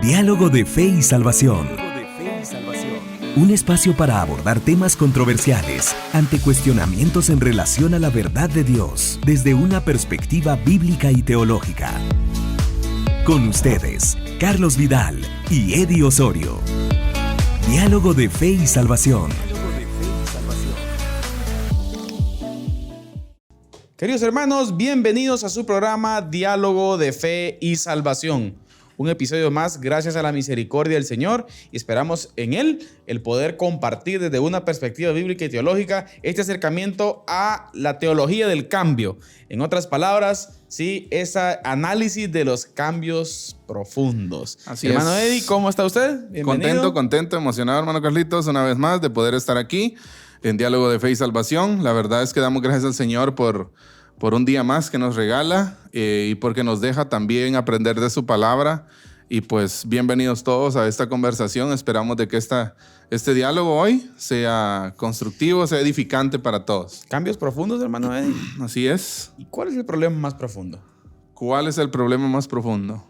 Diálogo de Fe y Salvación. Un espacio para abordar temas controversiales ante cuestionamientos en relación a la verdad de Dios desde una perspectiva bíblica y teológica. Con ustedes, Carlos Vidal y Eddie Osorio. Diálogo de Fe y Salvación. Queridos hermanos, bienvenidos a su programa Diálogo de Fe y Salvación. Un episodio más gracias a la misericordia del Señor y esperamos en Él el poder compartir desde una perspectiva bíblica y teológica este acercamiento a la teología del cambio. En otras palabras, sí, ese análisis de los cambios profundos. Así hermano es. Eddie, ¿cómo está usted? Bienvenido. Contento, emocionado, hermano Carlitos, una vez más de poder estar aquí en Diálogo de Fe y Salvación. La verdad es que damos gracias al Señor por un día más que nos regala y porque nos deja también aprender de su palabra. Y pues bienvenidos todos a esta conversación. Esperamos de que este diálogo hoy sea constructivo, sea edificante para todos. Cambios profundos, hermano Eddie. Así es. ¿Y cuál es el problema más profundo? ¿Cuál es el problema más profundo?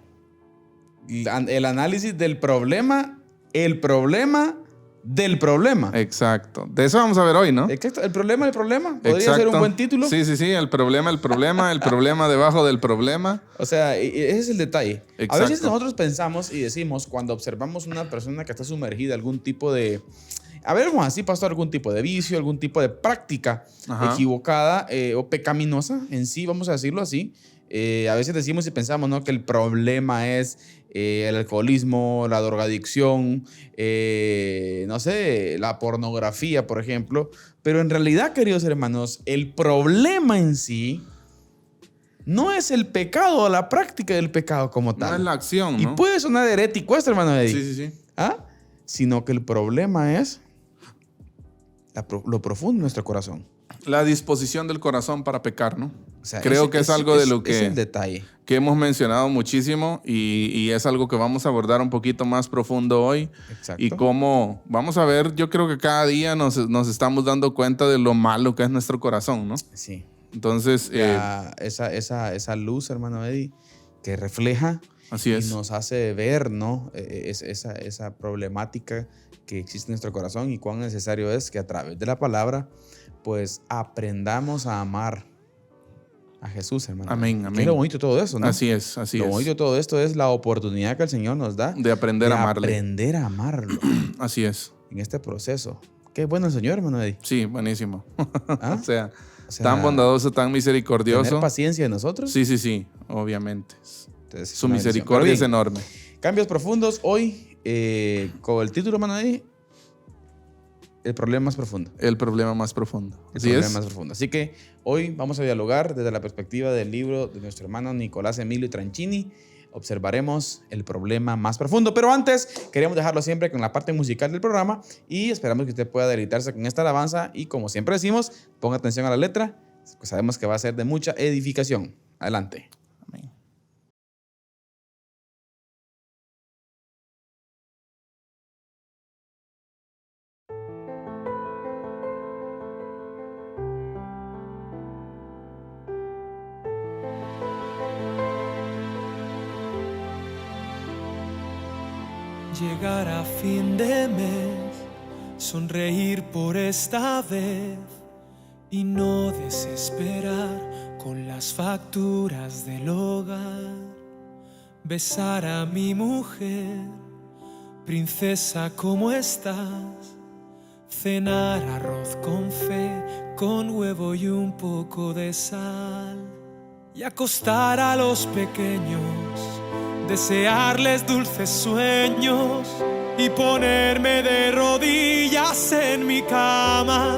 El análisis del problema, el problema del problema. Exacto. De eso vamos a ver hoy, ¿no? Exacto. El problema del problema. ¿Podría ser un buen título? Sí. El problema, el problema debajo del problema. O sea, ese es el detalle. Exacto. A veces nosotros pensamos y decimos, cuando observamos una persona que está sumergida en algún tipo de... A ver, vamos así, pastor, algún tipo de vicio, algún tipo de práctica equivocada o pecaminosa en sí, vamos a decirlo así. A veces decimos y pensamos, ¿no?, que el problema es el alcoholismo, la drogadicción, no sé, la pornografía, por ejemplo. Pero en realidad, queridos hermanos, el problema en sí no es el pecado o la práctica del pecado como tal. No es la acción, ¿no? Y puede sonar herético esto, hermano Eddie. Sí. ¿Ah? Sino que el problema es lo profundo de nuestro corazón. La disposición del corazón para pecar, ¿no? O sea, creo que es algo de lo es el detalle que hemos mencionado muchísimo y es algo que vamos a abordar un poquito más profundo hoy. Exacto. Y cómo, vamos a ver, yo creo que cada día nos estamos dando cuenta de lo malo que es nuestro corazón, ¿no? Sí. Entonces... esa luz, hermano Eddie, que refleja así es. Y nos hace ver, ¿no?, esa problemática que existe en nuestro corazón y cuán necesario es que a través de la palabra pues aprendamos a amar a Jesús, hermano. Amén. Es lo bonito de todo eso, ¿no? Así es. Lo bonito de todo esto es la oportunidad que el Señor nos da de aprender a amarle. Aprender a amarlo. Así es. En este proceso. Qué bueno el Señor, hermano Eddie. Sí, buenísimo. ¿Ah? o sea, tan bondadoso, tan misericordioso. ¿Tener paciencia de nosotros? Sí, obviamente. Entonces, su misericordia es enorme. Cambios profundos hoy, con el título, hermano Eddie, el problema más profundo. El problema más profundo. Más profundo. Así que hoy vamos a dialogar desde la perspectiva del libro de nuestro hermano Nicolás Emilio Tranchini. Observaremos el problema más profundo. Pero antes, queremos dejarlo siempre con la parte musical del programa y esperamos que usted pueda deleitarse con esta alabanza y, como siempre decimos, ponga atención a la letra, pues sabemos que va a ser de mucha edificación. Adelante. Amén. Llegar a fin de mes, sonreír por esta vez y no desesperar con las facturas del hogar. Besar a mi mujer, princesa, ¿cómo estás? Cenar arroz con fe, con huevo y un poco de sal. Y acostar a los pequeños, desearles dulces sueños y ponerme de rodillas en mi cama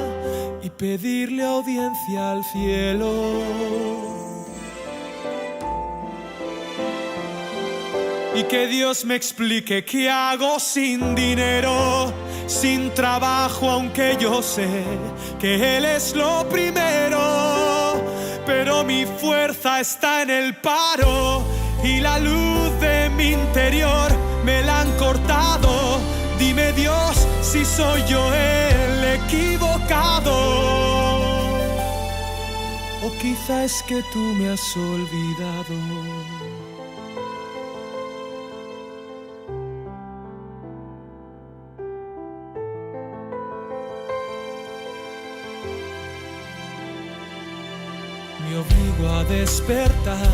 y pedirle audiencia al cielo. Y que Dios me explique qué hago sin dinero, sin trabajo, aunque yo sé que Él es lo primero. Pero mi fuerza está en el paro y la luz de mi interior me la han cortado. Dime, Dios, si soy yo el equivocado o quizá es que tú me has olvidado. Me obligo a despertar,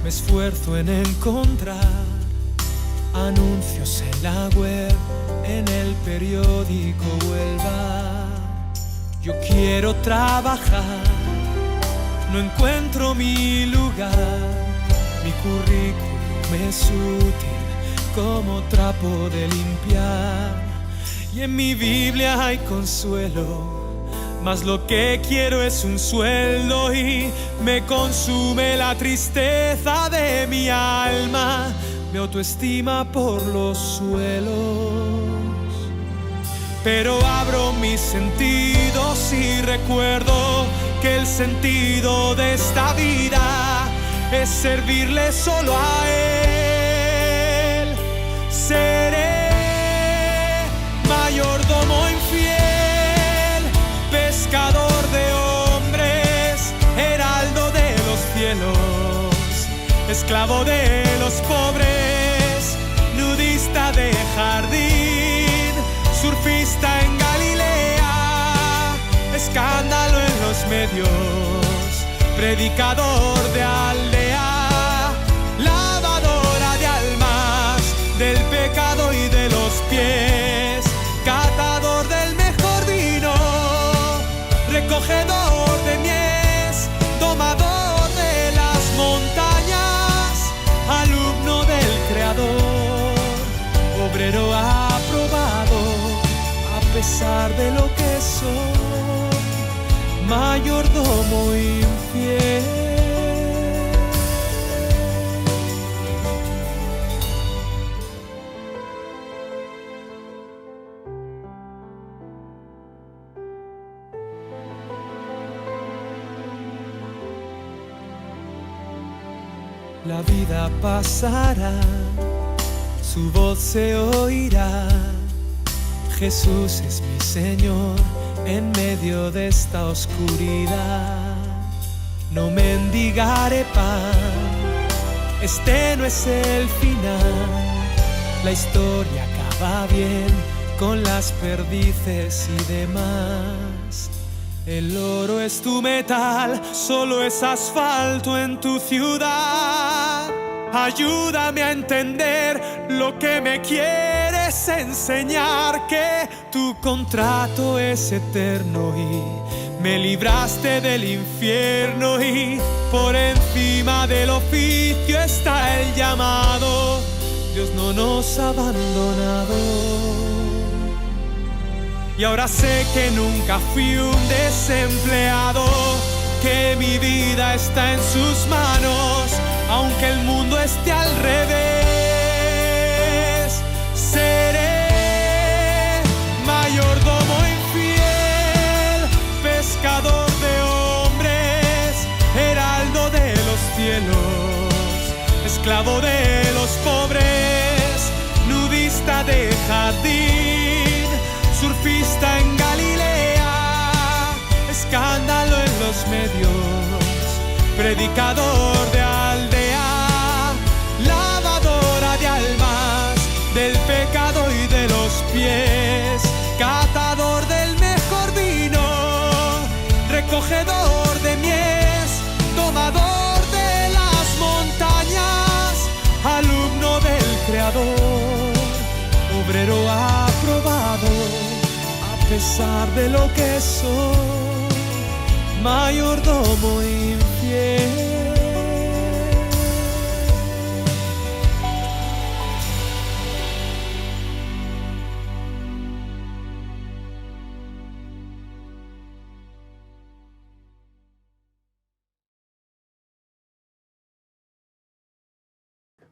me esfuerzo en encontrar anuncios en la web, en el periódico o el bar. Yo quiero trabajar, no encuentro mi lugar. Mi currículum es útil como trapo de limpiar. Y en mi Biblia hay consuelo, mas lo que quiero es un sueldo y me consume la tristeza de mi alma, mi autoestima por los suelos. Pero abro mis sentidos y recuerdo que el sentido de esta vida es servirle solo a Él. Seré mayordomo infiel, pescador de hombres, heraldo de los cielos, esclavo de los pobres, nudista de jardín, surfista en Galilea, escándalo en los medios, predicador de aldea, lavadora de almas, del pecado y de los pies, catador del mejor vino, recogedor de mies, domador de las montañas, alumno del Creador, obrero aprobado, a pesar de lo que soy, mayordomo infiel. La vida pasará, su voz se oirá. Jesús es mi Señor en medio de esta oscuridad. No mendigaré pan, este no es el final. La historia acaba bien con las perdices y demás. El oro es tu metal, solo es asfalto en tu ciudad. Ayúdame a entender lo que me quieres enseñar, que tu contrato es eterno y me libraste del infierno, y por encima del oficio está el llamado. Dios no nos ha abandonado. Y ahora sé que nunca fui un desempleado, que mi vida está en sus manos, aunque el mundo esté al revés. Seré mayordomo infiel, pescador de hombres, heraldo de los cielos, esclavo de los pobres, nudista de jardín, surfista en Galilea, escándalo en los medios, predicador de aldea, lavadora de almas, del pecado y de los pies, catador del mejor vino, recogedor de mies, domador de las montañas, alumno del Creador, obrero aprobado, a pesar de lo que soy, mayordomo infiel.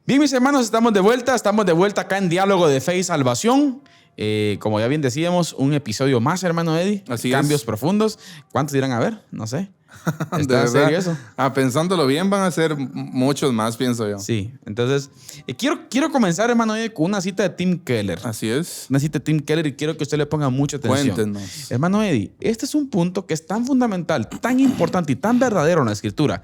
Bien, mis hermanos, estamos de vuelta acá en Diálogo de Fe y Salvación. Como ya bien decíamos, un episodio más, hermano Eddie. Así Cambios es. profundos. ¿Cuántos irán a ver? No sé. De ¿Está verdad. serio eso? Pensándolo bien, van a ser muchos más, pienso yo. Sí. Entonces, quiero comenzar, hermano Eddie, con una cita de Tim Keller. Así es. Una cita de Tim Keller, y quiero que usted le ponga mucha atención. Cuéntenos. Hermano Eddie, este es un punto que es tan fundamental, tan importante y tan verdadero en la Escritura.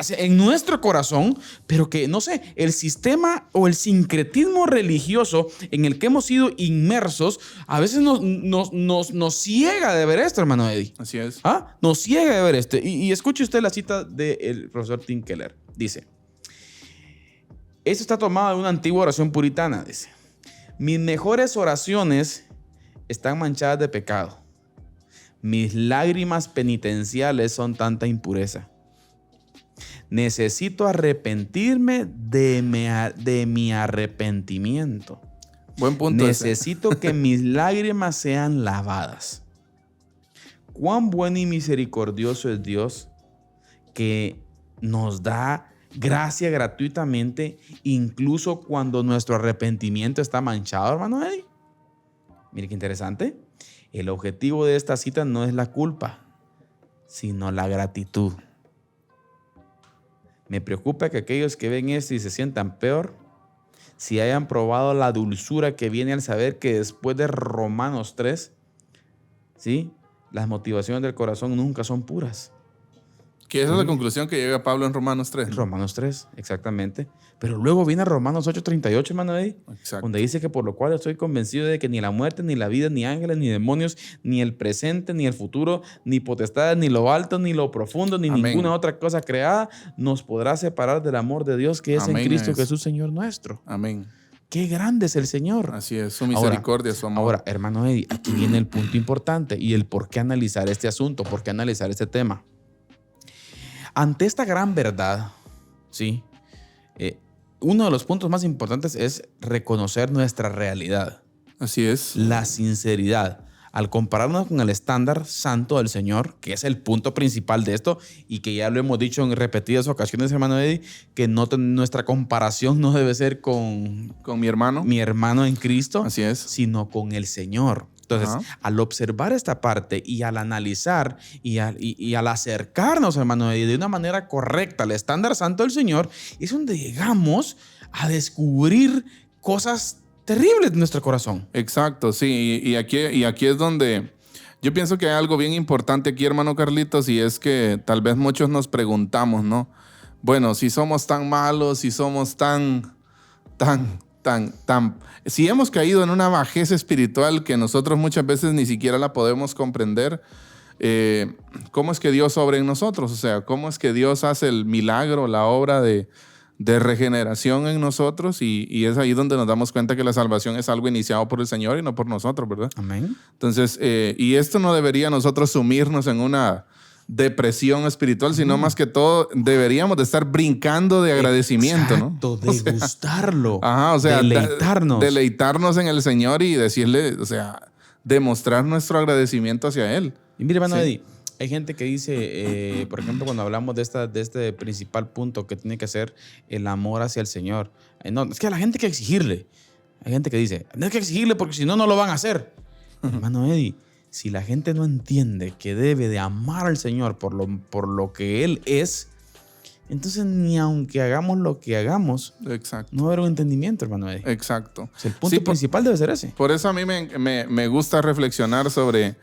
en nuestro corazón, pero que, no sé, el sistema o el sincretismo religioso en el que hemos sido inmersos a veces nos ciega de ver esto, hermano Eddie. Así es. Nos ciega de ver esto. Y escuche usted la cita del profesor Tim Keller. Dice, esto está tomado de una antigua oración puritana. Dice, mis mejores oraciones están manchadas de pecado. Mis lágrimas penitenciales son tanta impureza. Necesito arrepentirme de mi arrepentimiento. Buen punto. Necesito que mis lágrimas sean lavadas. Cuán bueno y misericordioso es Dios que nos da gracia gratuitamente, incluso cuando nuestro arrepentimiento está manchado, hermano Eddie. Mire qué interesante. El objetivo de esta cita no es la culpa, sino la gratitud. Me preocupa que aquellos que ven esto y se sientan peor, si hayan probado la dulzura que viene al saber que después de Romanos 3, ¿sí?, las motivaciones del corazón nunca son puras. Que esa es la conclusión que llega Pablo en Romanos 3. Romanos 3, exactamente. Pero luego viene Romanos 8:38, hermano Eddie, donde dice que por lo cual estoy convencido de que ni la muerte, ni la vida, ni ángeles, ni demonios, ni el presente, ni el futuro, ni potestades, ni lo alto, ni lo profundo, ni ninguna otra cosa creada nos podrá separar del amor de Dios que es en Cristo Jesús, Señor nuestro. Amén. Qué grande es el Señor. Así es, su misericordia, su amor. Ahora, hermano Eddie, aquí viene el punto importante y el por qué analizar este asunto, por qué analizar este tema. Ante esta gran verdad, ¿sí?, uno de los puntos más importantes es reconocer nuestra realidad. Así es. La sinceridad. Al compararnos con el estándar santo del Señor, que es el punto principal de esto, y que ya lo hemos dicho en repetidas ocasiones, hermano Eddie, que nuestra comparación no debe ser con mi hermano en Cristo, así es, sino con el Señor. Entonces, al observar esta parte y al analizar y al acercarnos, hermano, de una manera correcta al estándar santo del Señor, es donde llegamos a descubrir cosas terribles de nuestro corazón. Exacto, sí. Y aquí es donde yo pienso que hay algo bien importante aquí, hermano Carlitos, y es que tal vez muchos nos preguntamos, ¿no? Bueno, si somos tan malos, si somos si hemos caído en una bajeza espiritual que nosotros muchas veces ni siquiera la podemos comprender, ¿cómo es que Dios obra en nosotros? O sea, ¿cómo es que Dios hace el milagro, la obra de regeneración en nosotros? Y es ahí donde nos damos cuenta que la salvación es algo iniciado por el Señor y no por nosotros, ¿verdad? Amén. Entonces, y esto no debería nosotros sumirnos en una depresión espiritual, sino más que todo deberíamos de estar brincando de agradecimiento, exacto, ¿no? Degustarlo. O sea, deleitarnos en el Señor y decirle, o sea, demostrar nuestro agradecimiento hacia Él. Y mire, hermano Eddie, hay gente que dice, por ejemplo, cuando hablamos de este principal punto que tiene que ser el amor hacia el Señor, no, es que a la gente hay que exigirle. Hay gente que dice, no hay que exigirle porque si no, no lo van a hacer. Hermano Eddie, si la gente no entiende que debe de amar al Señor por lo que Él es, entonces ni aunque hagamos lo que hagamos, exacto, no va a haber un entendimiento, hermano Eddie. Exacto. O sea, el punto principal debe ser ese. Por eso a mí me gusta reflexionar sobre,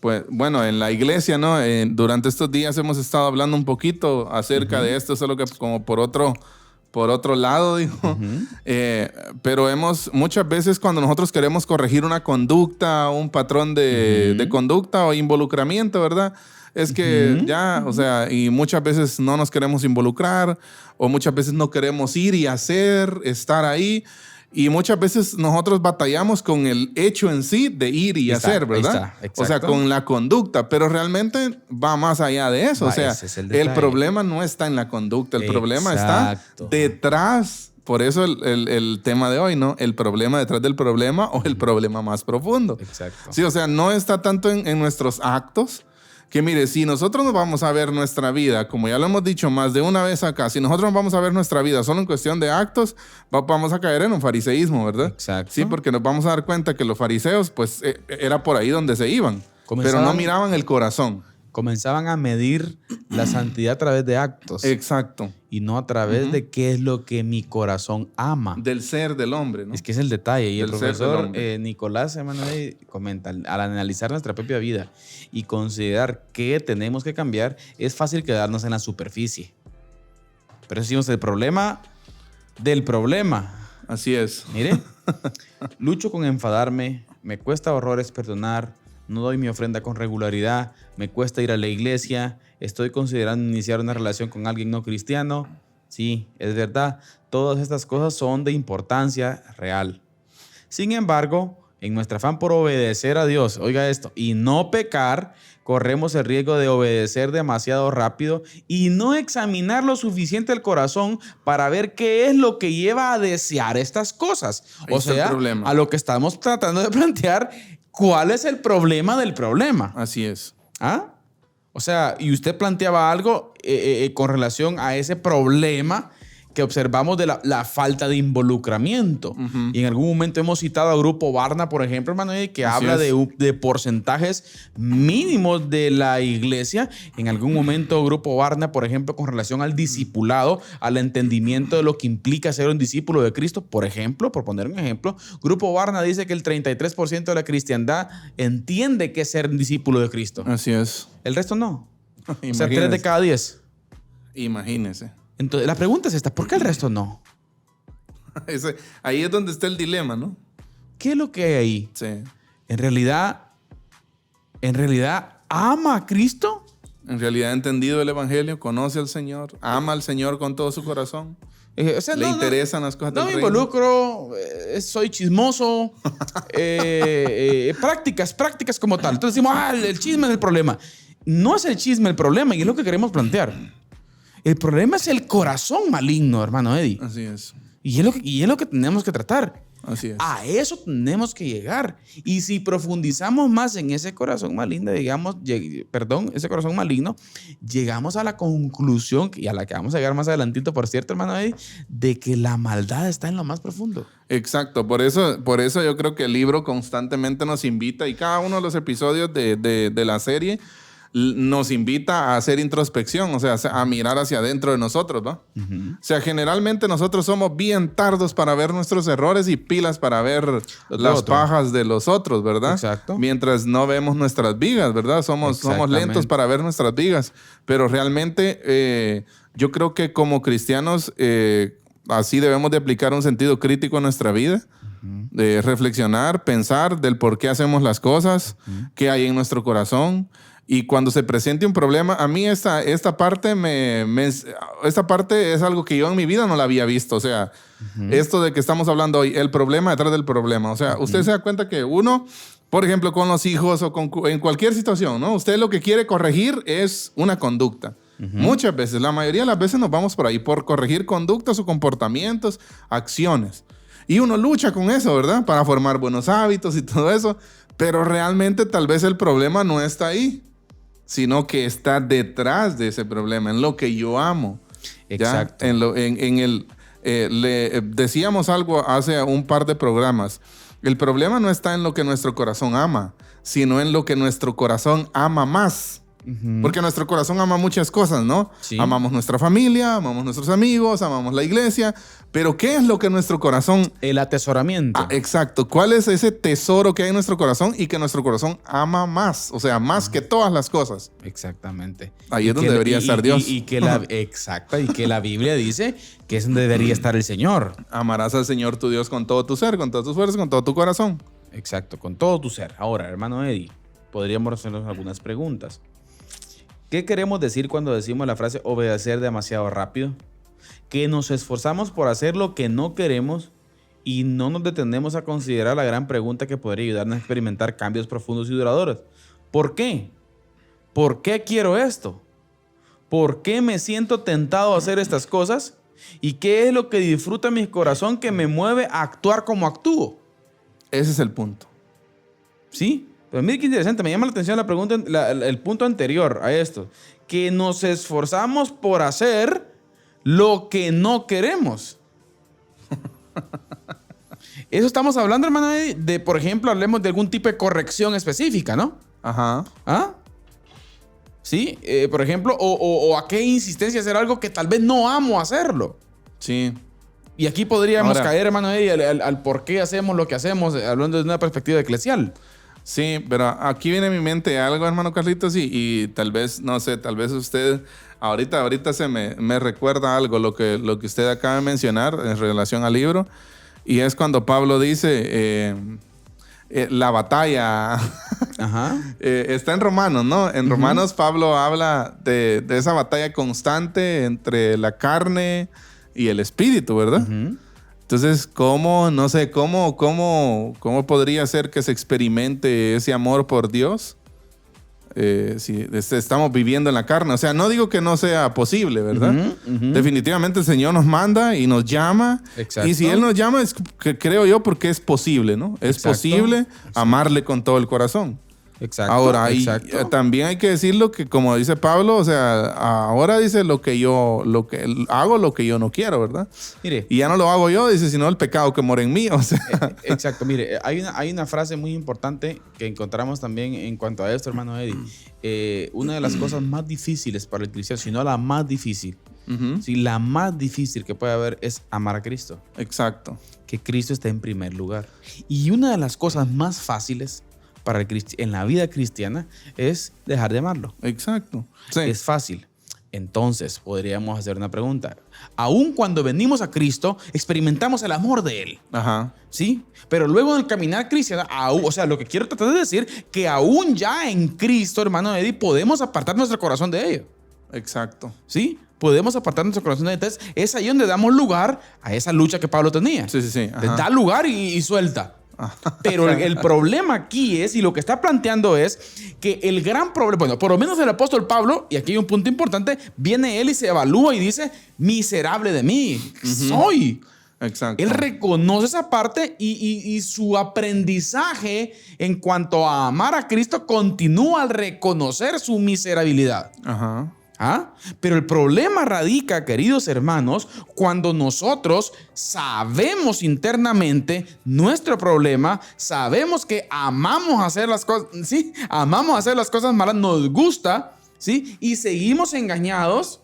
pues, bueno, en la iglesia, ¿no? Durante estos días hemos estado hablando un poquito acerca de esto, solo que como por otro lado, digo. Pero muchas veces cuando nosotros queremos corregir una conducta, un patrón de conducta o involucramiento, ¿verdad? Es que o sea, y muchas veces no nos queremos involucrar o muchas veces no queremos ir y estar ahí. Y muchas veces nosotros batallamos con el hecho en sí de ir y hacer, ¿verdad? O sea, con la conducta, pero realmente va más allá de eso. O sea, el problema no está en la conducta, el problema está detrás. Por eso el tema de hoy, ¿no? El problema detrás del problema o el problema más profundo. Exacto. Sí, o sea, no está tanto en nuestros actos. Que mire, si nosotros nos vamos a ver nuestra vida, como ya lo hemos dicho más de una vez acá, si nosotros nos vamos a ver nuestra vida solo en cuestión de actos, vamos a caer en un fariseísmo, ¿verdad? Exacto. Sí, porque nos vamos a dar cuenta que los fariseos, pues, era por ahí donde se iban, pero no miraban el corazón. Comenzaban a medir la santidad a través de actos. Exacto. y no a través de qué es lo que mi corazón ama. Del ser del hombre, ¿no? Es que es el detalle. Y el Del ser del profesor hombre. Nicolás Emanuel comenta, al analizar nuestra propia vida y considerar qué tenemos que cambiar, es fácil quedarnos en la superficie. Pero decimos el problema del problema. Así es. Mire, lucho con enfadarme, me cuesta horrores perdonar, no doy mi ofrenda con regularidad, me cuesta ir a la iglesia, estoy considerando iniciar una relación con alguien no cristiano. Sí, es verdad, todas estas cosas son de importancia real. Sin embargo, en nuestro afán por obedecer a Dios, oiga esto, y no pecar, corremos el riesgo de obedecer demasiado rápido y no examinar lo suficiente el corazón para ver qué es lo que lleva a desear estas cosas. Ahí O está el sea, problema. a lo que estamos tratando de plantear, ¿cuál es el problema del problema? Así es. ¿Ah? O sea, y usted planteaba algo con relación a ese problema que observamos de la falta de involucramiento. Y en algún momento hemos citado al Grupo Barna, por ejemplo, hermano, que Así habla es. de porcentajes mínimos de la iglesia. En algún momento Grupo Barna, por ejemplo, con relación al discipulado, al entendimiento de lo que implica ser un discípulo de Cristo, por ejemplo, por poner un ejemplo, Grupo Barna dice que el 33% de la cristiandad entiende que es ser un discípulo de Cristo. Así es. El resto no. O sea, 3 de Imagínese. cada 10. Imagínese. Entonces, la pregunta es esta, ¿por qué el resto no? Ahí es donde está el dilema, ¿no? ¿Qué es lo que hay ahí? Sí. En realidad, ¿ama a Cristo? En realidad ha entendido el evangelio, conoce al Señor, ama al Señor con todo su corazón. O sea, Le interesan las cosas no del me reino. involucro, soy chismoso, prácticas como tal. Entonces decimos, el chisme es el problema. No es el chisme el problema y es lo que queremos plantear. El problema es el corazón maligno, hermano Eddie. Así es. Y es lo que tenemos que tratar. Así es. A eso tenemos que llegar. Y si profundizamos más en ese corazón maligno, ese corazón maligno, llegamos a la conclusión, y a la que vamos a llegar más adelantito, por cierto, hermano Eddie, de que la maldad está en lo más profundo. Exacto, por eso yo creo que el libro constantemente nos invita, y cada uno de los episodios de la serie nos invita a hacer introspección, o sea, a mirar hacia adentro de nosotros, ¿no? O sea, generalmente nosotros somos bien tardos para ver nuestros errores y pilas para ver las pajas de los otros, ¿verdad? Exacto. Mientras no vemos nuestras vigas, ¿verdad? Somos lentos para ver nuestras vigas, pero realmente yo creo que como cristianos así debemos de aplicar un sentido crítico a nuestra vida, de reflexionar, pensar del por qué hacemos las cosas, qué hay en nuestro corazón. Y cuando se presente un problema, a mí esta parte esta parte es algo que yo en mi vida no la había visto. O sea, esto de que estamos hablando hoy, el problema detrás del problema. O sea, usted se da cuenta que uno, por ejemplo, con los hijos o en cualquier situación, ¿no? Usted lo que quiere corregir es una conducta. Muchas veces, la mayoría de las veces nos vamos por ahí, por corregir conductas o comportamientos, acciones. Y uno lucha con eso, ¿verdad? Para formar buenos hábitos y todo eso. Pero realmente tal vez el problema no está ahí, sino que está detrás de ese problema, en lo que yo amo. Exacto. Decíamos algo hace un par de programas. El problema no está en lo que nuestro corazón ama, sino en lo que nuestro corazón ama más. Porque nuestro corazón ama muchas cosas, ¿no? Sí. Amamos nuestra familia, amamos nuestros amigos, amamos la iglesia. Pero ¿qué es lo que nuestro corazón... El atesoramiento. Exacto. ¿Cuál es ese tesoro que hay en nuestro corazón y que nuestro corazón ama más? O sea, más que todas las cosas. Exactamente. Ahí es donde debería estar Dios. Exacto. Y que la Biblia dice que es donde debería estar el Señor. Amarás al Señor tu Dios con todo tu ser, con todas tus fuerzas, con todo tu corazón. Exacto, con todo tu ser. Ahora, hermano Eddie, podríamos hacernos algunas preguntas. ¿Qué queremos decir cuando decimos la frase obedecer demasiado rápido? Que nos esforzamos por hacer lo que no queremos y no nos detenemos a considerar la gran pregunta que podría ayudarnos a experimentar cambios profundos y duraderos. ¿Por qué? ¿Por qué quiero esto? ¿Por qué me siento tentado a hacer estas cosas? ¿Y qué es lo que disfruta mi corazón que me mueve a actuar como actúo? Ese es el punto. ¿Sí? Pero mire qué interesante, me llama la atención la pregunta, el punto anterior a esto. Que nos esforzamos por hacer lo que no queremos. Eso estamos hablando, hermano, de, por ejemplo, hablemos de algún tipo de corrección específica, ¿no? Ajá. ¿Ah? ¿Sí? Por ejemplo, o a qué insistencia hacer algo que tal vez no amo hacerlo. Sí. Y aquí podríamos Ahora, caer, hermano Eddie, al por qué hacemos lo que hacemos, hablando de una perspectiva eclesial. Sí, pero aquí viene a mi mente algo, hermano Carlitos, y tal vez, no sé, tal vez usted ahorita se me recuerda algo, lo que usted acaba de mencionar en relación al libro, y es cuando Pablo dice la batalla. Ajá. Está en Romanos, ¿no? En Romanos Pablo habla de esa batalla constante entre la carne y el espíritu, ¿verdad? Entonces, ¿cómo podría ser que se experimente ese amor por Dios si estamos viviendo en la carne? O sea, no digo que no sea posible, ¿verdad? Definitivamente el Señor nos manda y nos llama. Exacto. Y si Él nos llama, es que creo yo porque es posible, ¿no? Es posible amarle con todo el corazón. Exacto. Ahora, también hay que decirlo que, como dice Pablo, o sea, ahora dice lo que yo no quiero, ¿verdad? Mire. Y ya no lo hago yo, dice, sino el pecado que mora en mí, o sea. Exacto, mire, hay una frase muy importante que encontramos también en cuanto a esto, hermano Eddie. Una de las cosas más difíciles para el cristiano, si no la más difícil, si la más difícil que puede haber es amar a Cristo. Exacto. Que Cristo esté en primer lugar. Y una de las cosas más fáciles para en la vida cristiana es dejar de amarlo. Exacto. Sí. Es fácil. Entonces, podríamos hacer una pregunta. Aún cuando venimos a Cristo, experimentamos el amor de Él. Ajá. ¿Sí? Pero luego del caminar cristiano, o sea, lo que quiero tratar de decir, que aún ya en Cristo, hermano Eddie, podemos apartar nuestro corazón de ello. Exacto. ¿Sí? Podemos apartar nuestro corazón de ello. Entonces, es ahí donde damos lugar a esa lucha que Pablo tenía. Sí. Ajá. Da lugar y suelta. Pero el problema aquí es, y lo que está planteando es que el gran problema, bueno, por lo menos el apóstol Pablo, y aquí hay un punto importante, viene él y se evalúa y dice, miserable de mí, soy. Exacto. Él reconoce esa parte y su aprendizaje en cuanto a amar a Cristo continúa al reconocer su miserabilidad. Ajá. Pero el problema radica, queridos hermanos, cuando nosotros sabemos internamente nuestro problema, sabemos que amamos hacer las cosas, ¿sí? Amamos hacer las cosas malas, nos gusta, ¿sí? Y seguimos engañados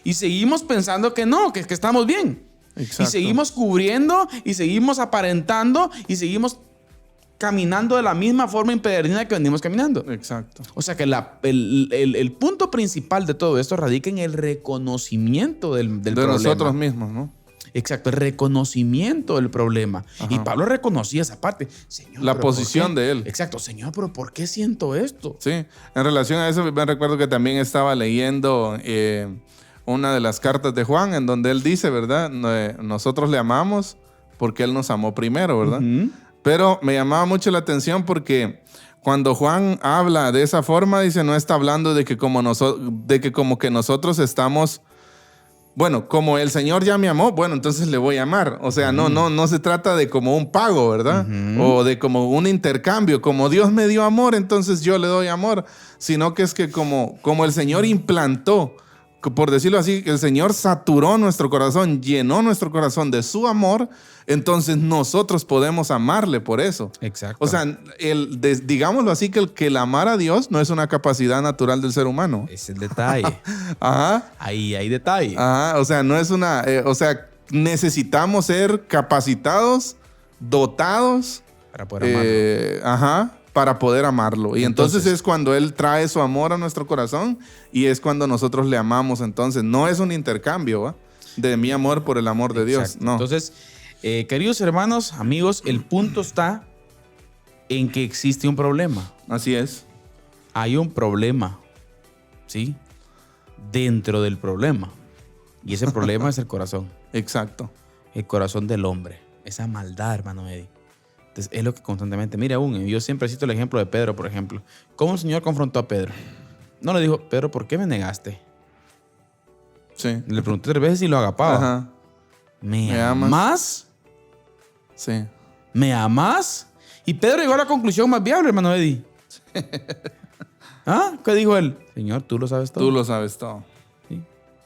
y seguimos pensando que no, que estamos bien. Exacto. Y seguimos cubriendo y seguimos aparentando y seguimos caminando de la misma forma impedernida que venimos caminando. Exacto. O sea que el punto principal de todo esto radica en el reconocimiento del problema. De nosotros mismos, ¿no? Exacto, el reconocimiento del problema. Ajá. Y Pablo reconocía esa parte. Señor, la posición de él. Exacto, Señor, pero ¿por qué siento esto? Sí, en relación a eso me recuerdo que también estaba leyendo una de las cartas de Juan en donde él dice, ¿verdad? Nosotros le amamos porque él nos amó primero, ¿verdad? Pero me llamaba mucho la atención porque cuando Juan habla de esa forma, dice, no está hablando de que como que nosotros estamos, bueno, como el Señor ya me amó, bueno, entonces le voy a amar. O sea, no se trata de como un pago, ¿verdad? O de como un intercambio. Como Dios me dio amor, entonces yo le doy amor. Sino que es que como el Señor implantó, por decirlo así, el Señor saturó nuestro corazón, llenó nuestro corazón de su amor, entonces nosotros podemos amarle por eso. Exacto. O sea, digámoslo así, que el amar a Dios no es una capacidad natural del ser humano. Es el detalle. Ajá. Ahí hay detalle. Ajá. O sea, no es una... o sea, necesitamos ser capacitados, dotados. Para poder amarlo. Ajá. Para poder amarlo. Y entonces es cuando Él trae su amor a nuestro corazón y es cuando nosotros le amamos. Entonces, no es un intercambio, ¿va? De mi amor por el amor de Dios. No. Entonces, queridos hermanos, amigos, el punto está en que existe un problema. Así es. Hay un problema, ¿sí? Dentro del problema. Y ese problema es el corazón. Exacto. El corazón del hombre. Esa maldad, hermano Eddie. Entonces, es lo que constantemente... Mira, yo siempre cito el ejemplo de Pedro, por ejemplo. ¿Cómo el Señor confrontó a Pedro? No le dijo, Pedro, ¿por qué me negaste? Sí. Le pregunté 3 veces y lo agapaba. Ajá. ¿Me amas? Sí. ¿Me amas? Y Pedro llegó a la conclusión más viable, hermano Eddie. ¿Qué dijo él? Señor, tú lo sabes todo. Tú lo sabes todo. ¿Sí?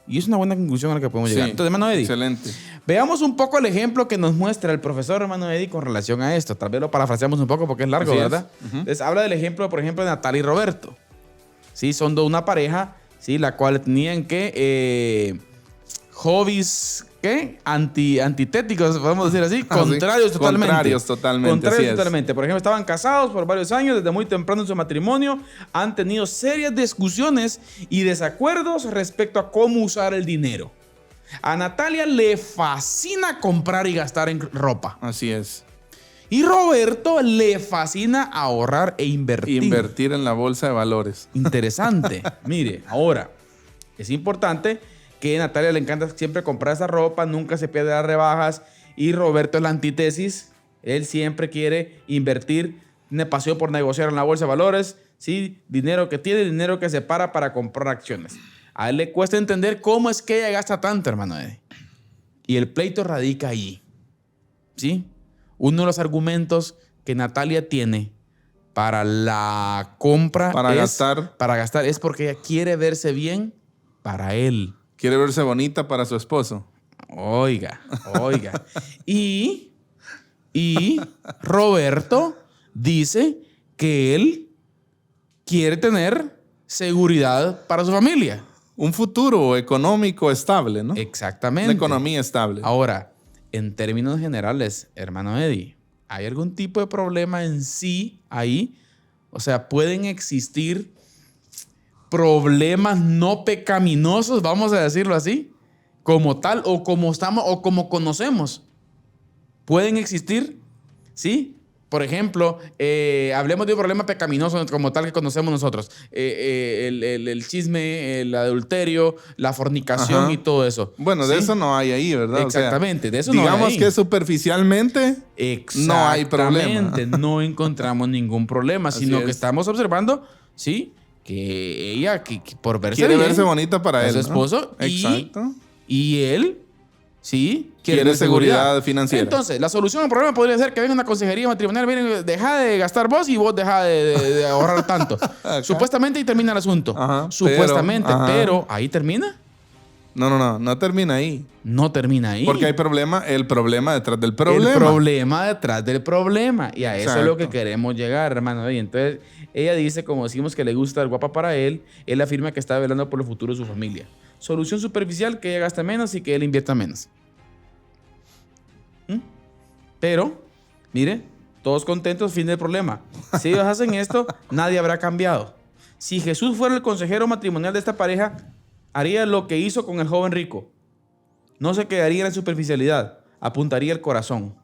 Y es una buena conclusión a la que podemos llegar. Entonces, hermano Eddie. Excelente. Veamos un poco el ejemplo que nos muestra el profesor hermano Eddie con relación a esto. Tal vez lo parafraseamos un poco porque es largo, Así ¿verdad? es. Entonces, habla del ejemplo, por ejemplo, de Natalia y Roberto. ¿sí? Son de una pareja, ¿sí? La cual tenían que hobbies, ¿qué? Antitéticos, podemos decir así, contrarios totalmente. Contrarios totalmente. Contrarios totalmente. Por ejemplo, estaban casados por varios años, desde muy temprano en su matrimonio, han tenido serias discusiones y desacuerdos respecto a cómo usar el dinero. A Natalia le fascina comprar y gastar en ropa. Así es. Y Roberto le fascina ahorrar e invertir. Invertir en la bolsa de valores. Interesante. Mire, ahora, es importante que a Natalia le encanta siempre comprar esa ropa, nunca se pierde las rebajas. Y Roberto es la antítesis. Él siempre quiere invertir, tiene pasión por negociar en la bolsa de valores. ¿Sí? Dinero que tiene, dinero que separa para comprar acciones. A él le cuesta entender cómo es que ella gasta tanto, hermano Eddie. Y el pleito radica allí. ¿Sí? Uno de los argumentos que Natalia tiene para la compra para gastar es porque ella quiere verse bien para él. Quiere verse bonita para su esposo. Oiga. Y Roberto dice que él quiere tener seguridad para su familia. Un futuro económico estable, ¿no? Exactamente. Una economía estable. Ahora, en términos generales, hermano Eddie, ¿hay algún tipo de problema en sí ahí? O sea, ¿pueden existir problemas no pecaminosos, vamos a decirlo así, como tal o como estamos o como conocemos? ¿Pueden existir? ¿Sí? Por ejemplo, hablemos de un problema pecaminoso como tal que conocemos nosotros. El chisme, el adulterio, la fornicación y todo eso. Bueno, de eso no hay ahí, ¿verdad? Exactamente, o sea, de eso no hay ahí. Digamos que superficialmente no hay problema. No encontramos ningún problema, sino que estamos observando, ¿sí? Que ella, que por verse quiere bien, verse bonita para él, su esposo, ¿no? Exacto. Y él, ¿sí? Quiere seguridad financiera. Entonces, la solución al problema podría ser que venga una consejería matrimonial, miren, deja de gastar vos y vos deja de ahorrar tanto. Supuestamente ahí termina el asunto. Supuestamente, pero ¿ahí termina? No termina ahí. No termina ahí. Porque hay el problema detrás del problema. El problema detrás del problema. Y a eso es lo que queremos llegar, hermano. Y entonces, ella dice, como decimos, que le gusta el guapa para él. Él afirma que está velando por el futuro de su familia. Solución superficial, que ella gaste menos y que él invierta menos. Pero, mire, todos contentos, fin del problema. Si ellos hacen esto, nadie habrá cambiado. Si Jesús fuera el consejero matrimonial de esta pareja, haría lo que hizo con el joven rico. No se quedaría en la superficialidad, apuntaría el corazón.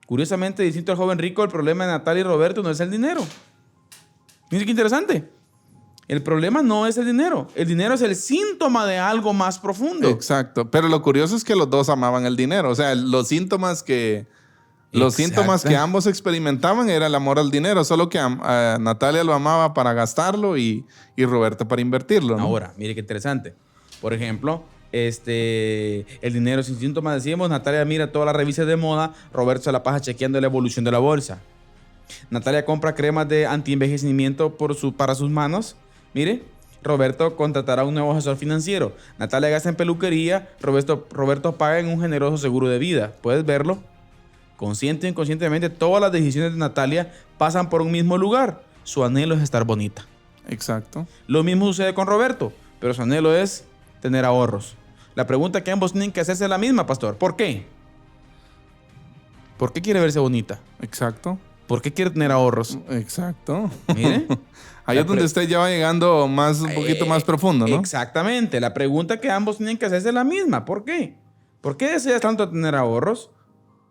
Curiosamente, distinto al joven rico, el problema de Natalia y Roberto no es el dinero. Mire qué interesante. El problema no es el dinero. El dinero es el síntoma de algo más profundo. Exacto. Pero lo curioso es que los dos amaban el dinero. O sea, los síntomas que ambos experimentaban era el amor al dinero. Solo que Natalia lo amaba para gastarlo y Roberto para invertirlo, ¿no? Ahora, mire qué interesante. Por ejemplo, el dinero sin síntomas, decíamos, Natalia mira todas las revistas de moda, Roberto se la pasa chequeando la evolución de la bolsa. Natalia compra cremas de anti-envejecimiento para sus manos. Mire, Roberto contratará un nuevo asesor financiero. Natalia gasta en peluquería. Roberto paga en un generoso seguro de vida. ¿Puedes verlo? Consciente o inconscientemente, todas las decisiones de Natalia pasan por un mismo lugar. Su anhelo es estar bonita. Exacto. Lo mismo sucede con Roberto, pero su anhelo es tener ahorros. La pregunta que ambos tienen que hacerse es la misma, pastor. ¿Por qué? ¿Por qué quiere verse bonita? Exacto. ¿Por qué quiere tener ahorros? Exacto. Mire. Ahí es donde usted ya va llegando un poquito más profundo, ¿no? Exactamente. La pregunta que ambos tienen que hacerse es la misma. ¿Por qué? ¿Por qué deseas tanto tener ahorros?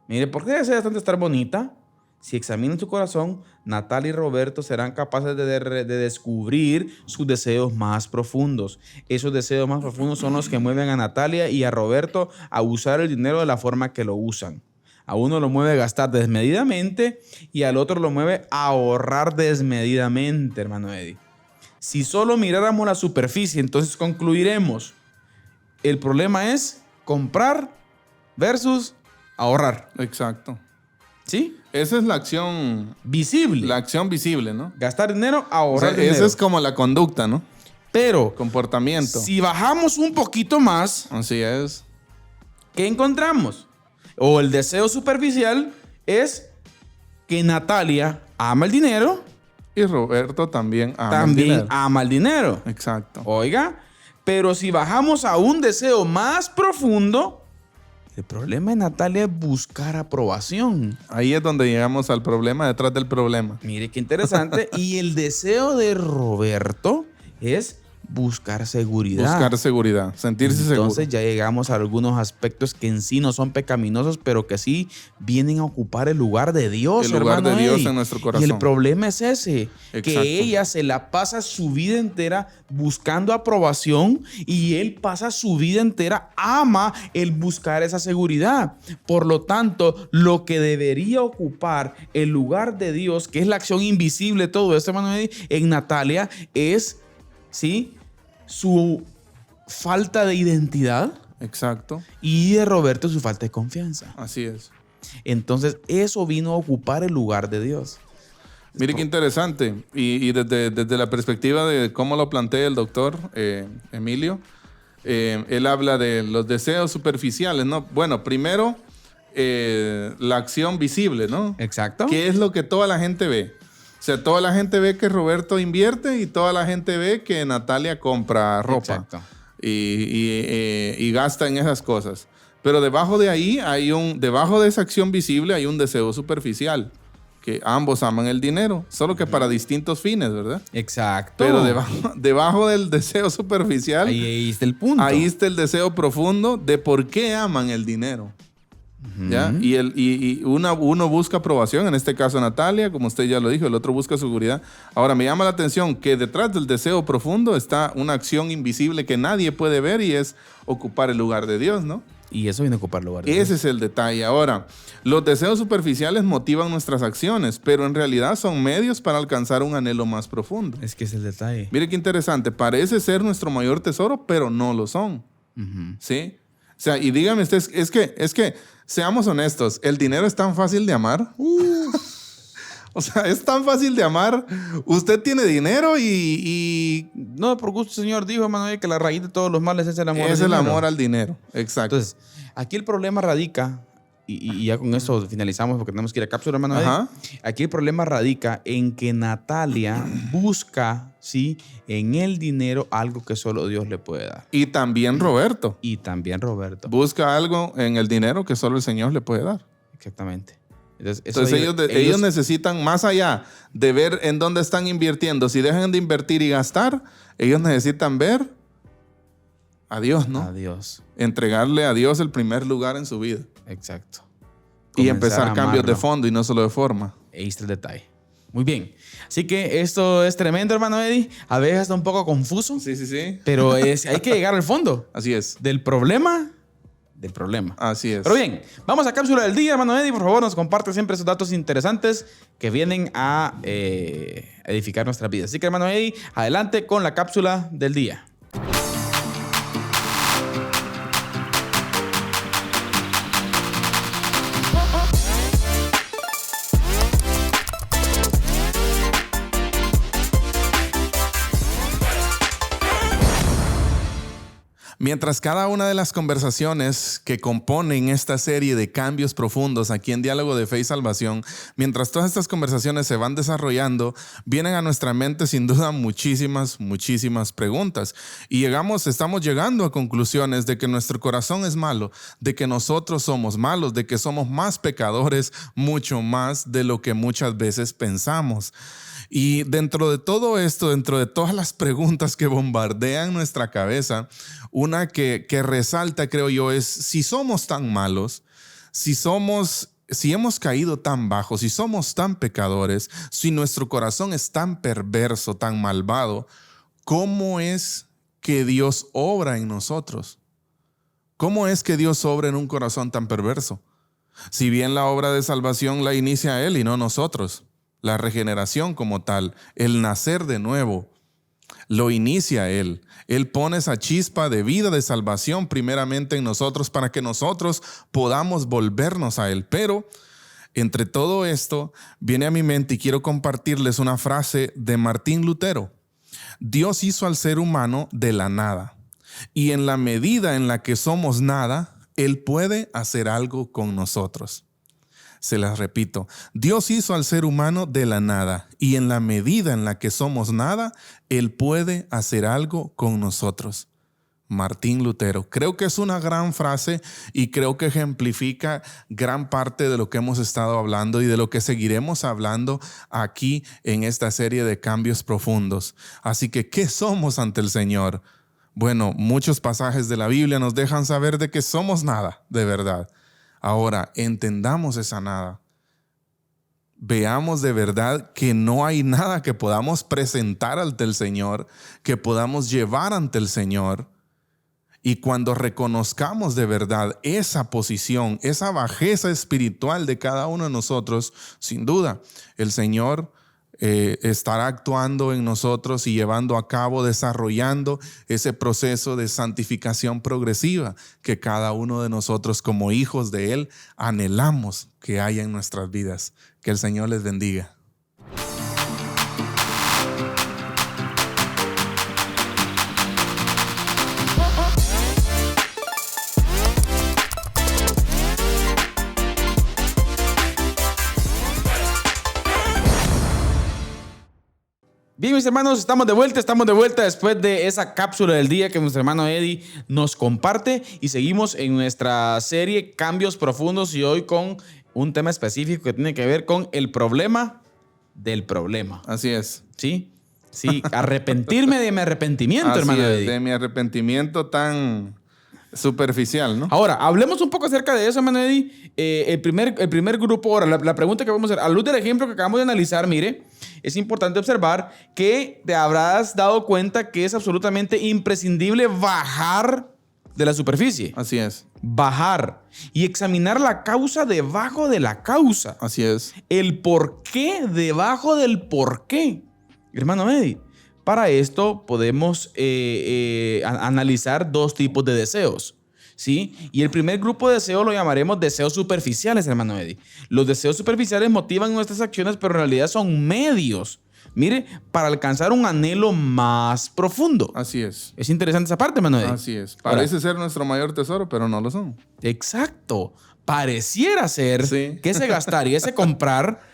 Mire, ¿por qué deseas tanto estar bonita? Si examinan su corazón, Natalia y Roberto serán capaces de descubrir sus deseos más profundos. Esos deseos más profundos son los que mueven a Natalia y a Roberto a usar el dinero de la forma que lo usan. A uno lo mueve a gastar desmedidamente y al otro lo mueve a ahorrar desmedidamente, hermano Eddie. Si solo miráramos la superficie, entonces concluiremos. El problema es comprar versus ahorrar. Exacto. ¿Sí? Esa es la acción visible. La acción visible, ¿no? Gastar dinero, ahorrar dinero. Esa es como la conducta, ¿no? Pero comportamiento. Si bajamos un poquito más, así es. ¿Qué encontramos? O el deseo superficial es que Natalia ama el dinero Y Roberto también ama el también dinero. ama el dinero. Exacto. Oiga, pero si bajamos a un deseo más profundo, el problema de Natalia es buscar aprobación. Ahí es donde llegamos al problema detrás del problema. Mire qué interesante. Y el deseo de Roberto es buscar seguridad. Buscar seguridad, sentirse seguro. Entonces ya llegamos a algunos aspectos que en sí no son pecaminosos, pero que sí vienen a ocupar el lugar de Dios, El lugar hermano de Dios Eddie. en nuestro corazón. Y el problema es ese, Exacto. que ella se la pasa su vida entera buscando aprobación y él pasa su vida entera, ama el buscar esa seguridad. Por lo tanto, lo que debería ocupar el lugar de Dios, que es la acción invisible, todo esto, hermano Eddie, en Natalia es, ¿sí?, su falta de identidad. Exacto. Y de Roberto su falta de confianza. Así es. Entonces eso vino a ocupar el lugar de Dios. Mire qué interesante. Y desde la perspectiva de cómo lo plantea el doctor Emilio, él habla de los deseos superficiales, ¿no? Bueno, primero, la acción visible, ¿no? Exacto. ¿Qué es lo que toda la gente ve? O sea, toda la gente ve que Roberto invierte y toda la gente ve que Natalia compra ropa. Exacto. Y gasta en esas cosas. Pero debajo de ahí debajo de esa acción visible hay un deseo superficial, que ambos aman el dinero, solo que para distintos fines, ¿verdad? Exacto. Pero debajo del deseo superficial, ahí está el punto. ahí está el deseo profundo de por qué aman el dinero. ¿Ya? Y uno busca aprobación, en este caso Natalia, como usted ya lo dijo, el otro busca seguridad. Ahora, me llama la atención que detrás del deseo profundo está una acción invisible que nadie puede ver y es ocupar el lugar de Dios, ¿no? Y eso viene a ocupar el lugar de Dios. Ese es el detalle. Ahora, los deseos superficiales motivan nuestras acciones, pero en realidad son medios para alcanzar un anhelo más profundo. Es que es el detalle. Mire qué interesante, parece ser nuestro mayor tesoro, pero no lo son. ¿Sí? O sea, y dígame usted, es que, seamos honestos, ¿el dinero es tan fácil de amar? O sea, es tan fácil de amar. Usted tiene dinero y No, por gusto, Señor, dijo, hermano, que la raíz de todos los males es el amor. es al el dinero. amor al dinero. Exacto. Entonces, aquí el problema radica, y ya con eso finalizamos porque tenemos que ir a cápsula, hermano. Ajá. Aquí el problema radica en que Natalia busca, ¿sí?, en el dinero algo que solo Dios le puede dar. Y también Roberto Y también Roberto. busca algo en el dinero que solo el Señor le puede dar. Exactamente. Entonces Ellos necesitan, más allá de ver en dónde están invirtiendo, si dejan de invertir y gastar, ellos necesitan ver a Dios, ¿no? A Dios. Entregarle a Dios el primer lugar en su vida. Exacto. Y Comenzar empezar a cambios de amarlo. fondo y no solo de forma. Ahí está el detalle. Muy bien. Así que esto es tremendo, hermano Eddie. A veces está un poco confuso, Sí. pero hay que llegar al fondo Así es. del problema. Así es. Pero bien, vamos a cápsula del día, hermano Eddie. Por favor, nos comparte siempre esos datos interesantes que vienen a edificar nuestra vida. Así que, hermano Eddie, adelante con la cápsula del día. Mientras cada una de las conversaciones que componen esta serie de cambios profundos aquí en Diálogo de Fe y Salvación, mientras todas estas conversaciones se van desarrollando, vienen a nuestra mente sin duda muchísimas preguntas. Y estamos llegando a conclusiones de que nuestro corazón es malo, de que nosotros somos malos, de que somos más pecadores, mucho más de lo que muchas veces pensamos. Y dentro de todo esto, dentro de todas las preguntas que bombardean nuestra cabeza, una que resalta, creo yo, es si somos tan malos, si hemos caído tan bajo, si somos tan pecadores, si nuestro corazón es tan perverso, tan malvado, ¿cómo es que Dios obra en nosotros? ¿Cómo es que Dios obra en un corazón tan perverso? Si bien la obra de salvación la inicia Él y no nosotros. La regeneración como tal, el nacer de nuevo, lo inicia Él. Él pone esa chispa de vida, de salvación primeramente en nosotros para que nosotros podamos volvernos a Él. Pero entre todo esto viene a mi mente y quiero compartirles una frase de Martín Lutero. Dios hizo al ser humano de la nada. Y en la medida en la que somos nada, Él puede hacer algo con nosotros. Se las repito. Dios hizo al ser humano de la nada y en la medida en la que somos nada, Él puede hacer algo con nosotros. Martín Lutero. Creo que es una gran frase y creo que ejemplifica gran parte de lo que hemos estado hablando y de lo que seguiremos hablando aquí en esta serie de Cambios Profundos. Así que, ¿qué somos ante el Señor? Bueno, muchos pasajes de la Biblia nos dejan saber de que somos nada, de verdad. Ahora, entendamos esa nada. Veamos de verdad que no hay nada que podamos presentar ante el Señor, que podamos llevar ante el Señor. Y cuando reconozcamos de verdad esa posición, esa bajeza espiritual de cada uno de nosotros, sin duda, el Señor estará actuando en nosotros y llevando a cabo, desarrollando ese proceso de santificación progresiva que cada uno de nosotros como hijos de Él anhelamos que haya en nuestras vidas. Que el Señor les bendiga. Bien, mis hermanos, estamos de vuelta después de esa cápsula del día que nuestro hermano Eddie nos comparte y seguimos en nuestra serie Cambios Profundos y hoy con un tema específico que tiene que ver con el problema del problema. Así es. ¿Sí? Sí, arrepentirme de mi arrepentimiento, Así hermano es, Eddie. de mi arrepentimiento tan superficial, ¿no? Ahora, hablemos un poco acerca de eso, hermano Eddie. El primer grupo, ahora, la pregunta que vamos a hacer, a luz del ejemplo que acabamos de analizar, mire, es importante observar que te habrás dado cuenta que es absolutamente imprescindible bajar de la superficie. Así es. Bajar y examinar la causa debajo de la causa. Así es. El por qué debajo del por qué. Hermano Eddie, para esto podemos analizar dos tipos de deseos, ¿sí? Y el primer grupo de deseos lo llamaremos deseos superficiales, hermano Eddie. Los deseos superficiales motivan nuestras acciones, pero en realidad son medios, mire, para alcanzar un anhelo más profundo. Así es. Es interesante esa parte, hermano Eddie. Así es. Parece ser nuestro mayor tesoro, pero no lo son. Exacto. Pareciera ser Sí. que ese gastar y ese comprar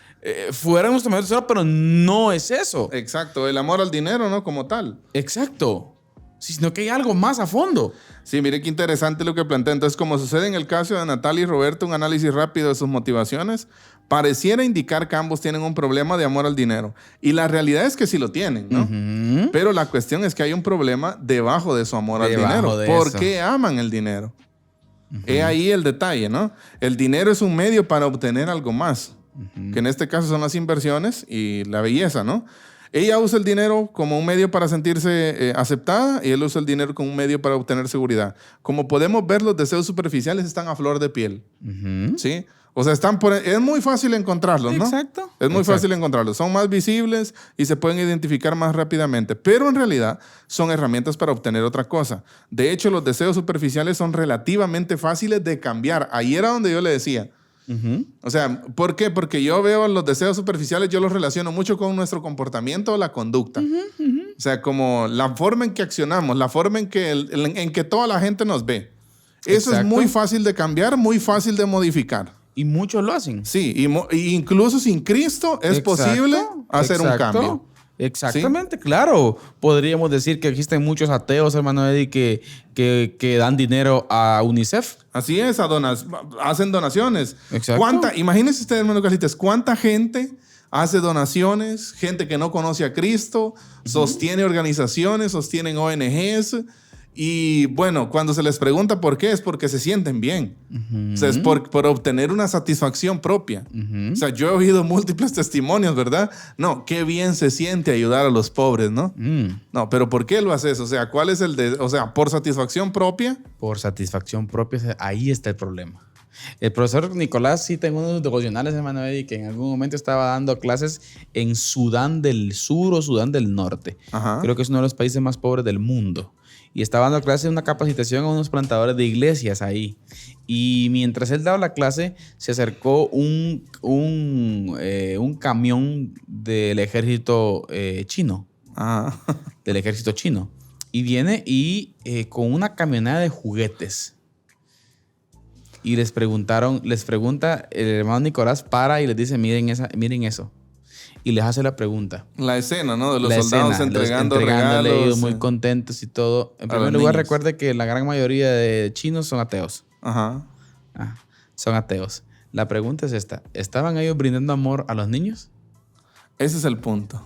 fuera nuestro mayor tesoro, pero no es eso. Exacto. El amor al dinero, ¿no? Como tal. Exacto. Sino que hay algo más a fondo. Sí, mire qué interesante lo que plantea. Entonces, como sucede en el caso de Natalia y Roberto, un análisis rápido de sus motivaciones, pareciera indicar que ambos tienen un problema de amor al dinero. Y la realidad es que sí lo tienen, ¿no? Uh-huh. Pero la cuestión es que hay un problema debajo de su amor al dinero. ¿Por qué aman el dinero? Uh-huh. He ahí el detalle, ¿no? El dinero es un medio para obtener algo más, que en este caso son las inversiones y la belleza, ¿no? Ella usa el dinero como un medio para sentirse aceptada y él usa el dinero como un medio para obtener seguridad. Como podemos ver, los deseos superficiales están a flor de piel. Uh-huh. ¿Sí? O sea, es muy fácil encontrarlos, ¿no? Exacto. Es muy fácil encontrarlos. Son más visibles y se pueden identificar más rápidamente. Pero en realidad son herramientas para obtener otra cosa. De hecho, los deseos superficiales son relativamente fáciles de cambiar. Ahí era donde yo le decía. Uh-huh. O sea, ¿por qué? Porque yo veo los deseos superficiales, yo los relaciono mucho con nuestro comportamiento o la conducta. Uh-huh, uh-huh. O sea, como la forma en que accionamos, la forma en que toda la gente nos ve. Eso Exacto. Es muy fácil de cambiar, muy fácil de modificar. Y muchos lo hacen. Sí, y incluso sin Cristo es posible hacer un cambio. Exactamente, ¿sí? Claro. Podríamos decir que existen muchos ateos, hermano Eddie, que dan dinero a UNICEF. Así es, hacen donaciones. Exacto. Imagínense ustedes, hermano Carlitos, ¿cuánta gente hace donaciones? Gente que no conoce a Cristo, sostiene organizaciones, sostienen ONGs. Y bueno, cuando se les pregunta por qué, es porque se sienten bien. O sea, es por obtener una satisfacción propia. O sea, yo he oído múltiples testimonios, ¿verdad? No, qué bien se siente ayudar a los pobres, ¿no? No, pero ¿por qué lo haces? O sea, ¿cuál es o sea, por satisfacción propia? Por satisfacción propia, ahí está el problema. El profesor Nicolás cita en uno de sus devocionales, hermano Eddie, que en algún momento estaba dando clases en Sudán del Sur o Sudán del Norte. Ajá. Creo que es uno de los países más pobres del mundo. Y estaba dando clase de una capacitación a unos plantadores de iglesias ahí. Y mientras él daba la clase, se acercó un camión del ejército chino. Ah. Del ejército chino. Y viene con una camioneta de juguetes. Y les pregunta el hermano Nicolás, para y les dice, miren eso. Y les hace la pregunta. La escena, ¿no? De los soldados entregando regalos. Ellos muy contentos y todo. En primer lugar, recuerde que la gran mayoría de chinos son ateos. Ajá. Son ateos. La pregunta es esta. ¿Estaban ellos brindando amor a los niños? Ese es el punto.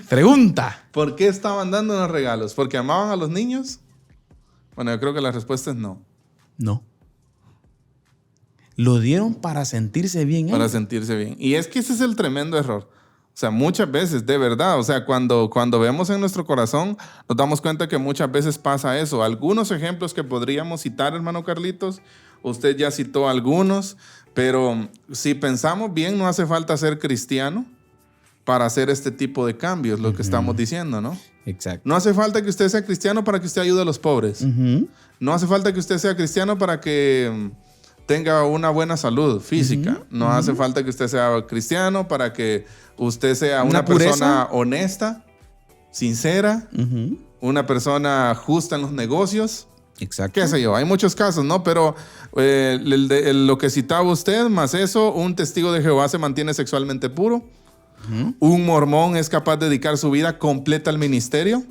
Pregunta. ¿Por qué estaban dando los regalos? ¿Porque amaban a los niños? Bueno, yo creo que la respuesta es no. No. Lo dieron para sentirse bien. Para sentirse bien. Y es que ese es el tremendo error. O sea, muchas veces, de verdad, o sea, cuando vemos en nuestro corazón, nos damos cuenta que muchas veces pasa eso. Algunos ejemplos que podríamos citar, hermano Carlitos, usted ya citó algunos, pero si pensamos bien, no hace falta ser cristiano para hacer este tipo de cambios, lo que estamos diciendo, ¿no? Exacto. No hace falta que usted sea cristiano para que usted ayude a los pobres. No hace falta que usted sea cristiano para que tenga una buena salud física. No hace falta que usted sea cristiano para que usted sea una persona honesta, sincera, una persona justa en los negocios. Exacto. Qué sé yo, hay muchos casos, ¿no? Pero lo que citaba usted, más eso, un testigo de Jehová se mantiene sexualmente puro. Un mormón es capaz de dedicar su vida completa al ministerio.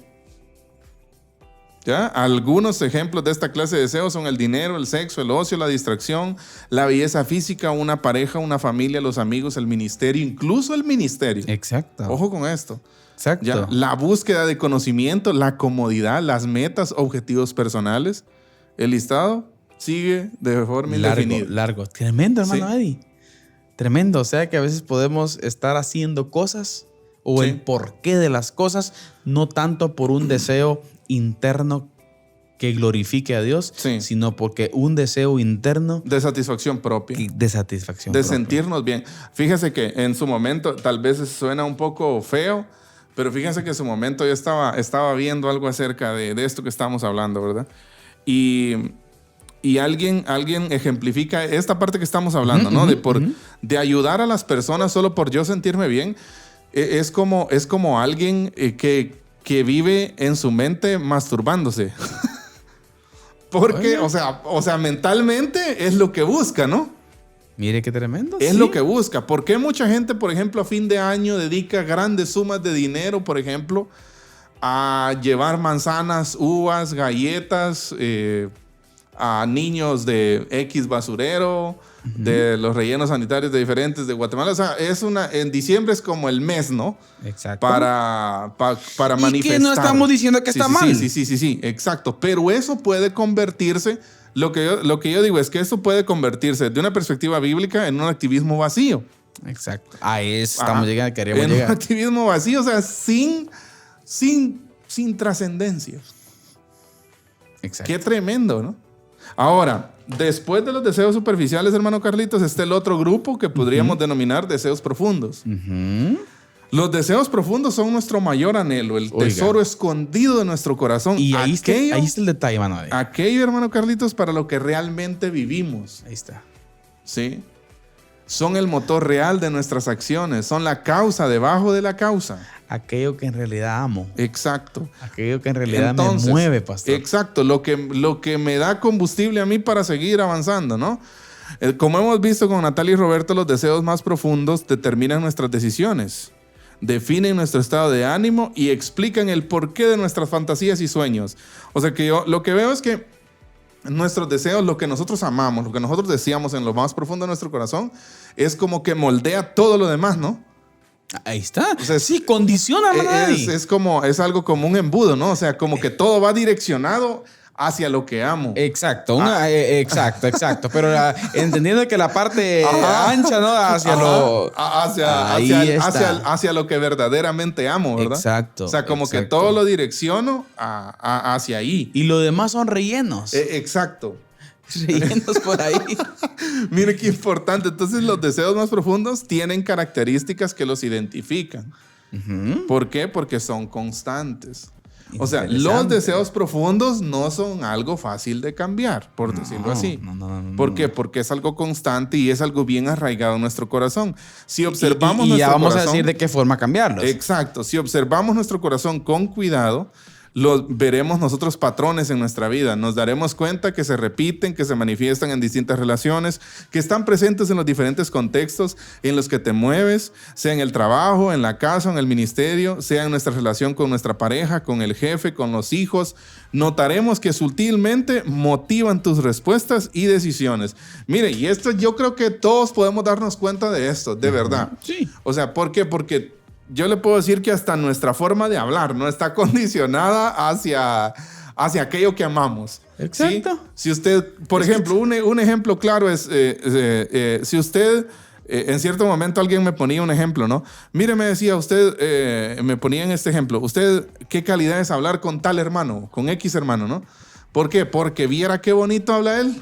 ¿Ya? Algunos ejemplos de esta clase de deseos son el dinero, el sexo, el ocio, la distracción, la belleza física, una pareja, una familia, los amigos, el ministerio, incluso el ministerio. Exacto. Ojo con esto. Exacto. ¿Ya? La búsqueda de conocimiento, la comodidad, las metas, objetivos personales. El listado sigue de forma indefinida. Largo. Tremendo, hermano Sí. Eddie. Tremendo. O sea que a veces podemos estar haciendo cosas o Sí. el porqué de las cosas, no tanto por un deseo interno que glorifique a Dios, Sí. sino porque un deseo interno De satisfacción propia. de satisfacción. De propia. sentirnos bien. Fíjese que en su momento, tal vez suena un poco feo, pero fíjense que en su momento yo estaba viendo algo acerca de esto que estamos hablando, ¿verdad? Y alguien ejemplifica esta parte que estamos hablando, ¿no? De ayudar a las personas solo por yo sentirme bien. Es como alguien que vive en su mente masturbándose. Porque, o sea, mentalmente es lo que busca, ¿no? Mire qué tremendo. Es ¿sí? lo que busca. ¿Por qué mucha gente, por ejemplo, a fin de año dedica grandes sumas de dinero, por ejemplo, a llevar manzanas, uvas, galletas a niños de X basurero, de los rellenos sanitarios de diferentes de Guatemala? O sea, en diciembre es como el mes, ¿no? Exacto. Para manifestar. Y que no estamos diciendo que está mal. Sí, exacto. Pero eso puede convertirse, lo que yo digo es que eso puede convertirse de una perspectiva bíblica en un activismo vacío. Exacto. A eso estamos llegando, queremos en llegar. un activismo vacío, o sea, sin trascendencia. Exacto. Qué tremendo, ¿no? Ahora, después de los deseos superficiales, hermano Carlitos, está el otro grupo que podríamos denominar deseos profundos. Los deseos profundos son nuestro mayor anhelo, el tesoro escondido de nuestro corazón. Y ahí está el detalle, hermano. Aquello, hermano Carlitos, para lo que realmente vivimos. Ahí está. ¿Sí? Son el motor real de nuestras acciones, son la causa debajo de la causa. Aquello que en realidad amo. Exacto. Aquello que en realidad me mueve, pastor. Exacto, lo que me da combustible a mí para seguir avanzando, ¿no? Como hemos visto con Natalia y Roberto, los deseos más profundos determinan nuestras decisiones, definen nuestro estado de ánimo y explican el porqué de nuestras fantasías y sueños. O sea que yo lo que veo es que nuestros deseos, lo que nosotros amamos, lo que nosotros deseamos en lo más profundo de nuestro corazón, es como que moldea todo lo demás, ¿no? Ahí está. O sea, sí, condiciona, es algo como un embudo, ¿no? O sea, como que todo va direccionado hacia lo que amo. Exacto, exacto. Pero entendiendo que la parte ancha, ¿no? Hacia lo que verdaderamente amo, ¿verdad? Exacto. O sea, como que todo lo direcciono hacia ahí. Y lo demás son rellenos. Exacto. Rellenos por ahí. Mire qué importante. Entonces, los deseos más profundos tienen características que los identifican. ¿Por qué? Porque son constantes. O sea, los deseos profundos no son algo fácil de cambiar, por decirlo así. No. ¿Por qué? Porque es algo constante y es algo bien arraigado en nuestro corazón. Si observamos y ya nuestro vamos corazón, a decir de qué forma cambiarlos. Exacto. Si observamos nuestro corazón con cuidado, veremos nosotros patrones en nuestra vida. Nos daremos cuenta que se repiten, que se manifiestan en distintas relaciones, que están presentes en los diferentes contextos en los que te mueves, sea en el trabajo, en la casa, en el ministerio, sea en nuestra relación con nuestra pareja, con el jefe, con los hijos. Notaremos que sutilmente motivan tus respuestas y decisiones. Mire, y esto yo creo que todos podemos darnos cuenta de esto, de verdad. Sí. O sea, ¿por qué? Porque yo le puedo decir que hasta nuestra forma de hablar no está condicionada hacia aquello que amamos. Exacto. ¿Sí? Si usted, por ejemplo, un ejemplo claro es, si usted, en cierto momento alguien me ponía un ejemplo, ¿no? Mire, me decía usted, me ponía en este ejemplo, usted, ¿qué calidad es hablar con tal hermano, con X hermano, ¿no? ¿Por qué? Porque viera qué bonito habla él.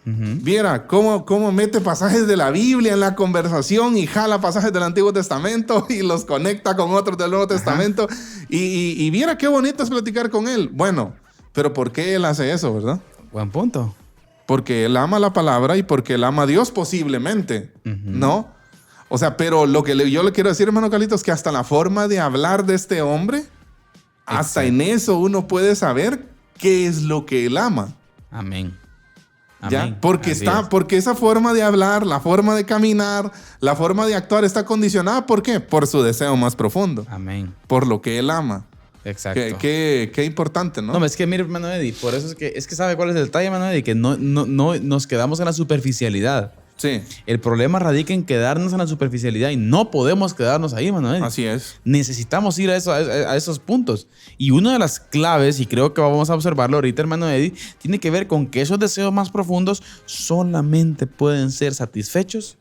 Viera cómo mete pasajes de la Biblia en la conversación y jala pasajes del Antiguo Testamento y los conecta con otros del Nuevo Testamento y viera qué bonito es platicar con él. Bueno, pero ¿por qué él hace eso, verdad? Buen punto. Porque él ama la palabra y porque él ama a Dios posiblemente, ¿no? O sea, pero lo que yo le quiero decir, hermano Carlitos, es que hasta la forma de hablar de este hombre, hasta en eso uno puede saber qué es lo que él ama. Amén. ¿Ya? Amén. Porque esa forma de hablar, la forma de caminar, la forma de actuar está condicionada, ¿por qué? Por su deseo más profundo. Amén. Por lo que él ama. Exacto. Qué importante, ¿no? No, es que mire, hermano Eddie, por eso es que sabe cuál es el detalle, hermano Eddie, que no nos quedamos en la superficialidad. Sí. El problema radica en quedarnos en la superficialidad y no podemos quedarnos ahí, hermano Eddie. Así es. Necesitamos ir a esos puntos. Y una de las claves, y creo que vamos a observarlo ahorita, hermano Eddie, tiene que ver con que esos deseos más profundos solamente pueden ser satisfechos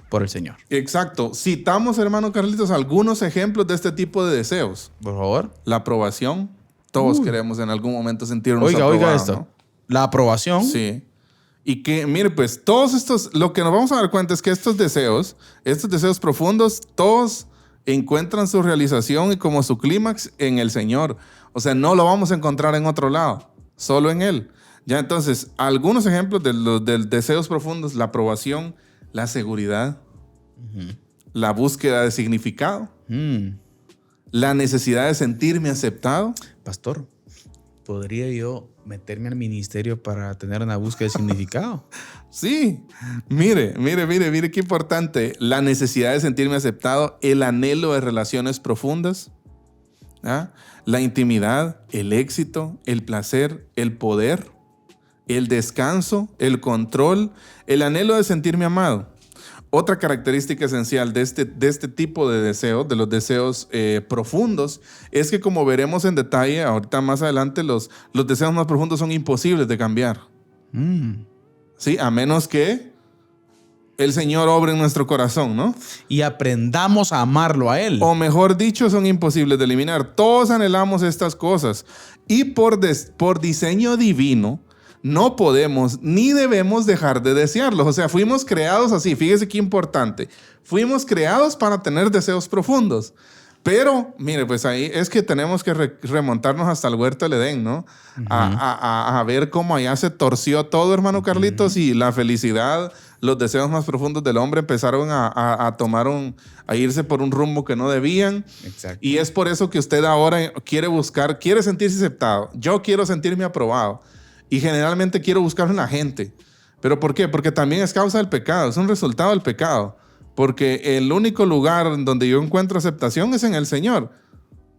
por el Señor. Exacto. Citamos, hermano Carlitos, algunos ejemplos de este tipo de deseos. Por favor. La aprobación. Todos queremos en algún momento sentirnos aprobados. Oiga esto. ¿no? La aprobación. Sí. Y que, mire, pues todos estos, lo que nos vamos a dar cuenta es que estos deseos profundos, todos encuentran su realización y como su clímax en el Señor. O sea, no lo vamos a encontrar en otro lado, solo en Él. Ya, entonces, algunos ejemplos de los deseos profundos: la aprobación, la seguridad, la búsqueda de significado, la necesidad de sentirme aceptado. Pastor, ¿podría yo meterme al ministerio para tener una búsqueda de significado? Sí, mire qué importante. La necesidad de sentirme aceptado, el anhelo de relaciones profundas, ¿ah? La intimidad, el éxito, el placer, el poder, el descanso, el control, el anhelo de sentirme amado. Otra característica esencial de este tipo de deseos, de los deseos profundos, es que, como veremos en detalle ahorita más adelante, los deseos más profundos son imposibles de cambiar. Sí, a menos que el Señor obre en nuestro corazón, ¿no? Y aprendamos a amarlo a Él. O mejor dicho, son imposibles de eliminar. Todos anhelamos estas cosas y por diseño divino no podemos ni debemos dejar de desearlos. O sea, fuimos creados así. Fíjese qué importante. Fuimos creados para tener deseos profundos. Pero, mire, pues ahí es que tenemos que remontarnos hasta el huerto del Edén, ¿no? A ver cómo allá se torció todo, hermano Carlitos, y la felicidad, los deseos más profundos del hombre empezaron a irse por un rumbo que no debían. Exacto. Y es por eso que usted ahora quiere sentirse aceptado. Yo quiero sentirme aprobado. Y generalmente quiero buscar en la gente. ¿Pero por qué? Porque también es causa del pecado, es un resultado del pecado. Porque el único lugar donde yo encuentro aceptación es en el Señor.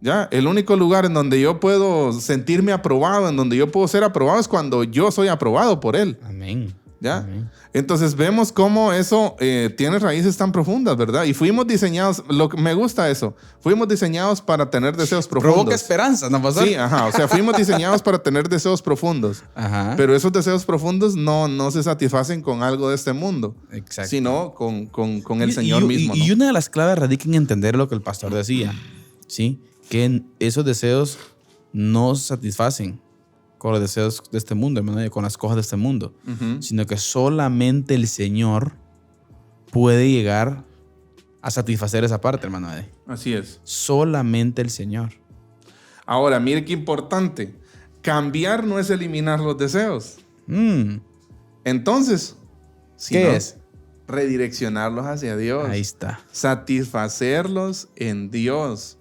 ¿Ya? El único lugar en donde yo puedo sentirme aprobado, en donde yo puedo ser aprobado, es cuando yo soy aprobado por Él. Amén. ¿Ya? Amén. Entonces vemos cómo eso tiene raíces tan profundas, ¿verdad? Y fuimos diseñados, me gusta eso, fuimos diseñados para tener deseos profundos. Provoca esperanza, ¿no pasa? Sí, ajá, o sea, fuimos diseñados para tener deseos profundos. Ajá. Pero esos deseos profundos no se satisfacen con algo de este mundo. Exacto. Sino con el Señor mismo. Y una de las claves radica en entender lo que el pastor decía, ¿sí? Que esos deseos no se satisfacen con los deseos de este mundo, hermano, con las cosas de este mundo, sino que solamente el Señor puede llegar a satisfacer esa parte, hermano. Así es. Solamente el Señor. Ahora, mire qué importante. Cambiar no es eliminar los deseos. Entonces, ¿qué es? Redireccionarlos hacia Dios. Ahí está. Satisfacerlos en Dios.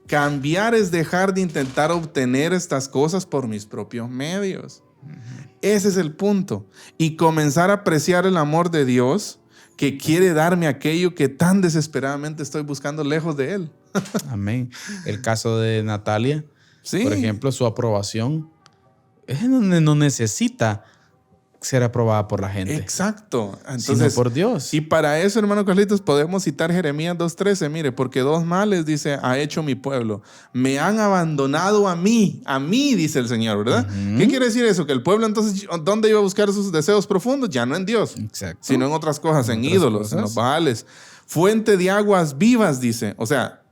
Cambiar es dejar de intentar obtener estas cosas por mis propios medios. Ese es el punto. Y comenzar a apreciar el amor de Dios que quiere darme aquello que tan desesperadamente estoy buscando lejos de Él. Amén. El caso de Natalia, Sí. por ejemplo, su aprobación, no necesita ser aprobada por la gente, Exacto. sino Entonces, por Dios. y para eso, hermano Carlitos, podemos citar Jeremías 2:13. Mire, porque 2 males, dice, ha hecho mi pueblo. Me han abandonado a mí, dice el Señor, ¿verdad? ¿Qué quiere decir eso? Que el pueblo entonces, ¿dónde iba a buscar sus deseos profundos? Ya no en Dios, Exacto. sino en otras cosas, en otras ídolos, cosas. en los baales. Fuente de aguas vivas, dice. O sea,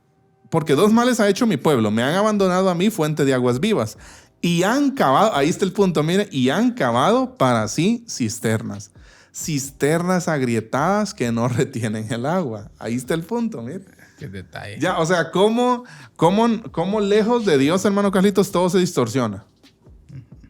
porque 2 males ha hecho mi pueblo. Me han abandonado a mí, fuente de aguas vivas. Y han cavado, ahí está el punto, mire, y han cavado para sí cisternas. Cisternas agrietadas que no retienen el agua. Ahí está el punto, mire. Qué detalle. Ya, o sea, ¿cómo lejos de Dios, hermano Carlitos, todo se distorsiona?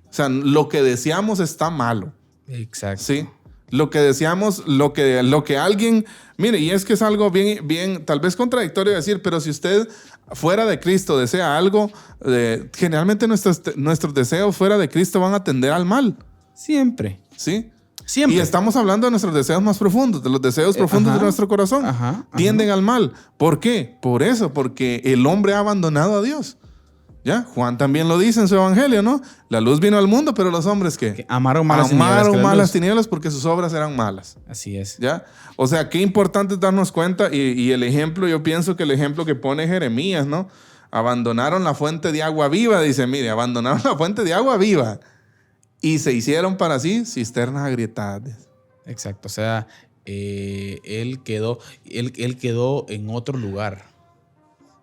O sea, lo que deseamos está malo. Exacto. Sí. Lo que deseamos, lo que alguien... Mire, y es que es algo bien, tal vez contradictorio decir, pero si usted fuera de Cristo desea algo, generalmente nuestros deseos fuera de Cristo van a tender al mal. Siempre. ¿Sí? Siempre. Y estamos hablando de nuestros deseos más profundos, de los deseos profundos de nuestro corazón. Tienden al mal. ¿Por qué? Por eso, porque el hombre ha abandonado a Dios. ¿Ya? Juan también lo dice en su evangelio, ¿no? La luz vino al mundo, pero los hombres ¿qué? Que amaron malas tinieblas porque sus obras eran malas. Así es. ¿Ya? O sea, qué importante es darnos cuenta y el ejemplo, yo pienso que el ejemplo que pone Jeremías, ¿no? Abandonaron la fuente de agua viva, dice, mire, abandonaron la fuente de agua viva y se hicieron para sí cisternas agrietadas. Exacto. O sea, él quedó en otro lugar.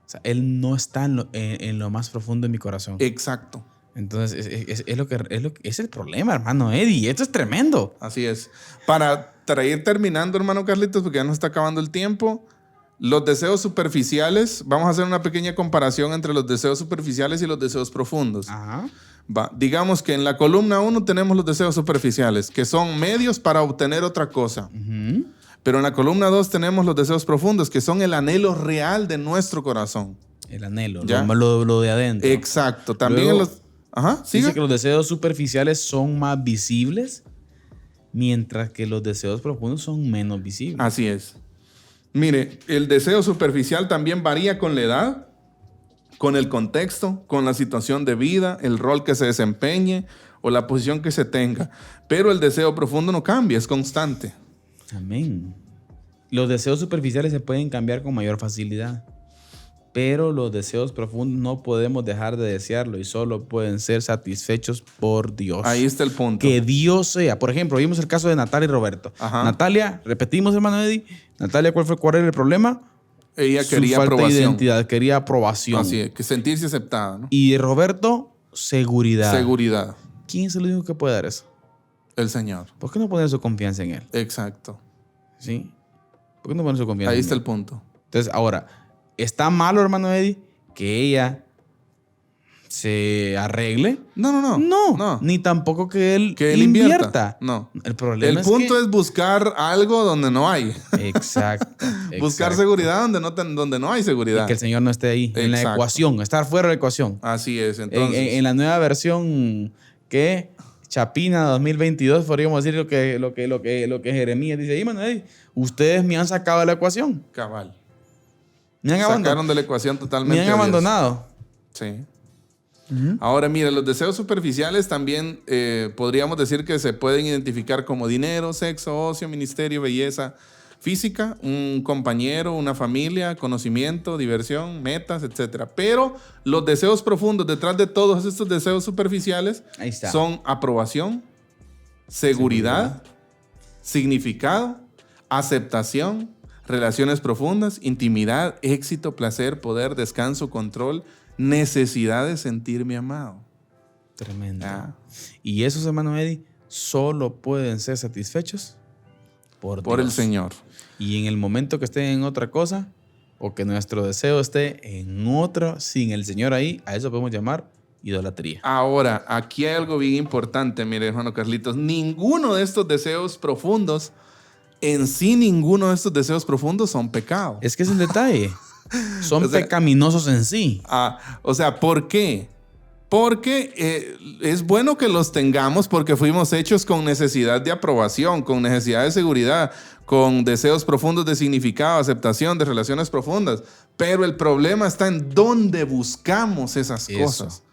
O sea, él no está en lo más profundo de mi corazón. Exacto. Entonces, es el problema, hermano Eddie. Esto es tremendo. Así es. Para ir terminando, hermano Carlitos, porque ya nos está acabando el tiempo, los deseos superficiales, vamos a hacer una pequeña comparación entre los deseos superficiales y los deseos profundos. Ajá. Digamos que en la columna 1 tenemos los deseos superficiales, que son medios para obtener otra cosa. Uh-huh. Pero en la columna 2 tenemos los deseos profundos, que son el anhelo real de nuestro corazón. El anhelo, ¿Ya? lo de adentro. Exacto. También Luego, en los... Ajá, ¿sigue? dice que los deseos superficiales son más visibles, mientras que los deseos profundos son menos visibles. Así es. Mire, el deseo superficial también varía con la edad, con el contexto, con la situación de vida, el rol que se desempeñe o la posición que se tenga. Pero el deseo profundo no cambia, es constante. Amén. Los deseos superficiales se pueden cambiar con mayor facilidad, pero los deseos profundos no podemos dejar de desearlo y solo pueden ser satisfechos por Dios. Ahí está el punto. Que Dios sea. Por ejemplo, vimos el caso de Natalia y Roberto. Ajá. Natalia, repetimos, hermano Eddie. Natalia, ¿cuál era el problema? Ella quería Su falta aprobación. de identidad, quería aprobación. Así es, que sentirse aceptada, ¿no? Y Roberto, seguridad. Seguridad. ¿Quién es el único que puede dar eso? El Señor. ¿Por qué no poner su confianza en Él? Exacto. ¿Sí? ¿Por qué no poner su confianza Ahí en está Él? el punto. Entonces, ahora, ¿está malo, hermano Eddie, que ella se arregle? No. Ni tampoco que él invierta. No. El problema El punto es buscar algo donde no hay. Exacto. Buscar seguridad donde no hay seguridad. Y que el Señor no esté ahí, en la Exacto. ecuación, estar fuera de la ecuación. Así es, entonces. En la nueva versión que Chapina 2022, podríamos decir lo que Jeremías dice ahí, hermano Eddie, ustedes me han sacado de la ecuación. Cabal. Me han Sacaron de la ecuación totalmente. Me han a Dios. abandonado. Sí. Ahora, mire, los deseos superficiales también podríamos decir que se pueden identificar como dinero, sexo, ocio, ministerio, belleza física, un compañero, una familia, conocimiento, diversión, metas, etc. Pero los deseos profundos detrás de todos estos deseos superficiales Ahí está. son aprobación, seguridad, significado, aceptación, relaciones profundas, intimidad, éxito, placer, poder, descanso, control, necesidad de sentirme amado. Tremendo. Ah. Y esos, hermano Eddie, solo pueden ser satisfechos por Por el Dios. Señor. Y en el momento que estén en otra cosa, o que nuestro deseo esté en otro, sin el Señor ahí, a eso podemos llamar idolatría. Ahora, aquí hay algo bien importante, mire, hermano Carlitos. Ninguno de estos deseos profundos, en sí ninguno de estos deseos profundos son pecado. Es que es el detalle. son pecaminosos en sí. O sea, ¿por qué? Porque es bueno que los tengamos porque fuimos hechos con necesidad de aprobación, con necesidad de seguridad, con deseos profundos de significado, aceptación, de relaciones profundas. Pero el problema está en dónde buscamos esas cosas.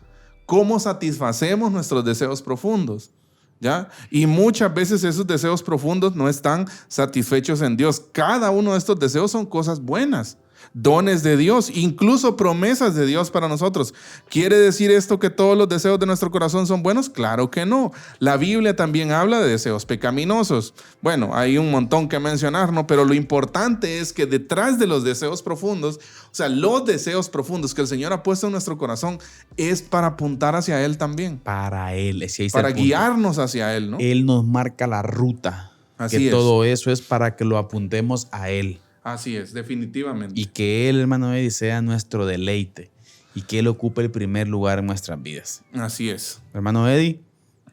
¿Cómo satisfacemos nuestros deseos profundos? ¿Ya? Y muchas veces esos deseos profundos no están satisfechos en Dios. Cada uno de estos deseos son cosas buenas, dones de Dios, incluso promesas de Dios para nosotros. ¿Quiere decir esto que todos los deseos de nuestro corazón son buenos? Claro que no. La Biblia también habla de deseos pecaminosos. Bueno, hay un montón que mencionar, ¿no? Pero lo importante es que detrás de los deseos profundos, o sea, los deseos profundos que el Señor ha puesto en nuestro corazón es para apuntar hacia Él también. Para Él, para guiarnos hacia Él, ¿no? Él nos marca la ruta. Así que es. Todo eso es para que lo apuntemos a Él. Así es, definitivamente. Y que Él, hermano Eddie, sea nuestro deleite y que Él ocupe el primer lugar en nuestras vidas. Así es. Hermano Eddie,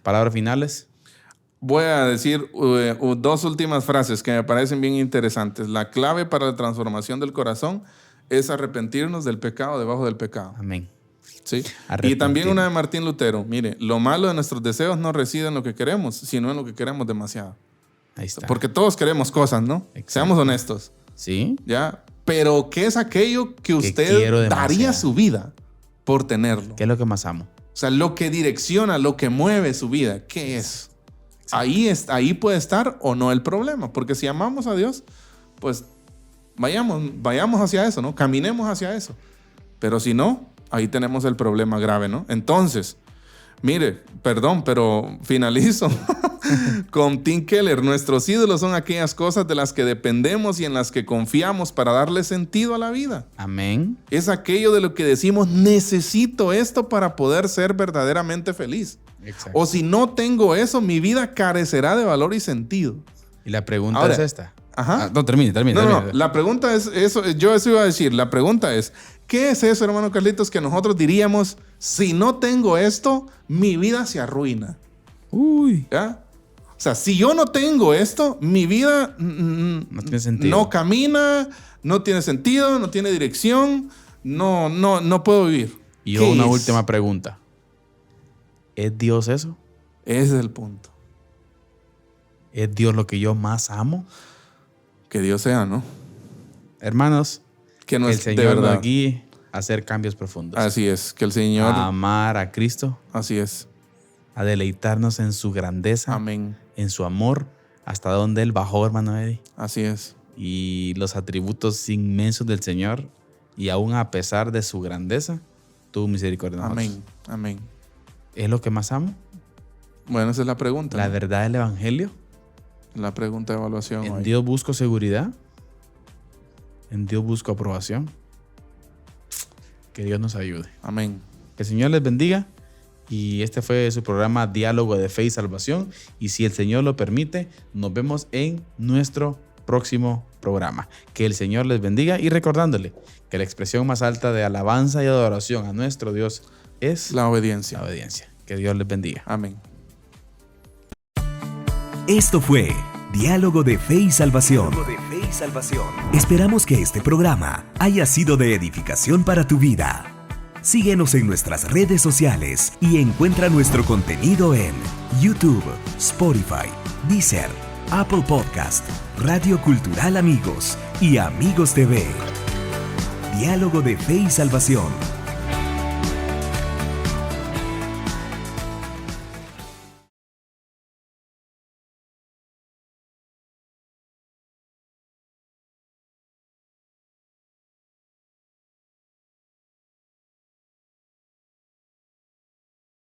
palabras finales. Voy a decir dos últimas frases que me parecen bien interesantes. La clave para la transformación del corazón es arrepentirnos del pecado debajo del pecado. Amén. ¿Sí? Y también una de Martín Lutero. Mire, lo malo de nuestros deseos no reside en lo que queremos, sino en lo que queremos demasiado. Ahí está. Porque todos queremos cosas, ¿no? Exacto. Seamos honestos. Sí. ¿Ya? Pero ¿qué es aquello que usted daría su vida por tenerlo? ¿Qué es lo que más amo? O sea, lo que direcciona, lo que mueve su vida, ¿qué es? Ahí puede estar o no el problema. Porque si amamos a Dios, pues vayamos hacia eso, ¿no? Caminemos hacia eso. Pero si no, ahí tenemos el problema grave, ¿no? Entonces, mire, perdón, pero finalizo con Tim Keller. Nuestros ídolos son aquellas cosas de las que dependemos y en las que confiamos para darle sentido a la vida. Amén. Es aquello de lo que decimos, necesito esto para poder ser verdaderamente feliz. Exacto. O si no tengo eso, mi vida carecerá de valor y sentido. Y la pregunta Ahora, es esta. Ajá. No, termine. No, la pregunta es eso. Yo eso iba a decir. La pregunta es, ¿qué es eso, hermano Carlitos, que nosotros diríamos, si no tengo esto, mi vida se arruina? Uy. ¿Ya? O sea, si yo no tengo esto, mi vida no tiene sentido. No camina, no tiene sentido, no tiene dirección, no puedo vivir. Y yo una última pregunta. ¿Es Dios eso? Ese es el punto. ¿Es Dios lo que yo más amo? Que Dios sea, ¿no? Hermanos, que no el es Señor de verdad. nos guíe a hacer cambios profundos. Así es, que el Señor... A amar a Cristo. Así es. A deleitarnos en su grandeza. Amén. En su amor. Hasta donde Él bajó, hermano Eddie. Así es. Y los atributos inmensos del Señor. Y aún a pesar de su grandeza, tuvo misericordia de nosotros. Amén. Amén. ¿Es lo que más amo? Bueno, esa es la pregunta. ¿La ¿no? verdad del Evangelio? La pregunta de evaluación. ¿En hoy. Dios busco seguridad? ¿En Dios busco aprobación? Que Dios nos ayude. Amén. Que el Señor les bendiga. Y este fue su programa Diálogo de Fe y Salvación. Y si el Señor lo permite, nos vemos en nuestro próximo programa. Que el Señor les bendiga. Y recordándole que la expresión más alta de alabanza y adoración a nuestro Dios es la obediencia. La obediencia. Que Dios les bendiga. Amén. Esto fue Diálogo de Fe y Salvación. Esperamos que este programa haya sido de edificación para tu vida. Síguenos en nuestras redes sociales y encuentra nuestro contenido en YouTube, Spotify, Deezer, Apple Podcast, Radio Cultural Amigos y Amigos TV. Diálogo de Fe y Salvación.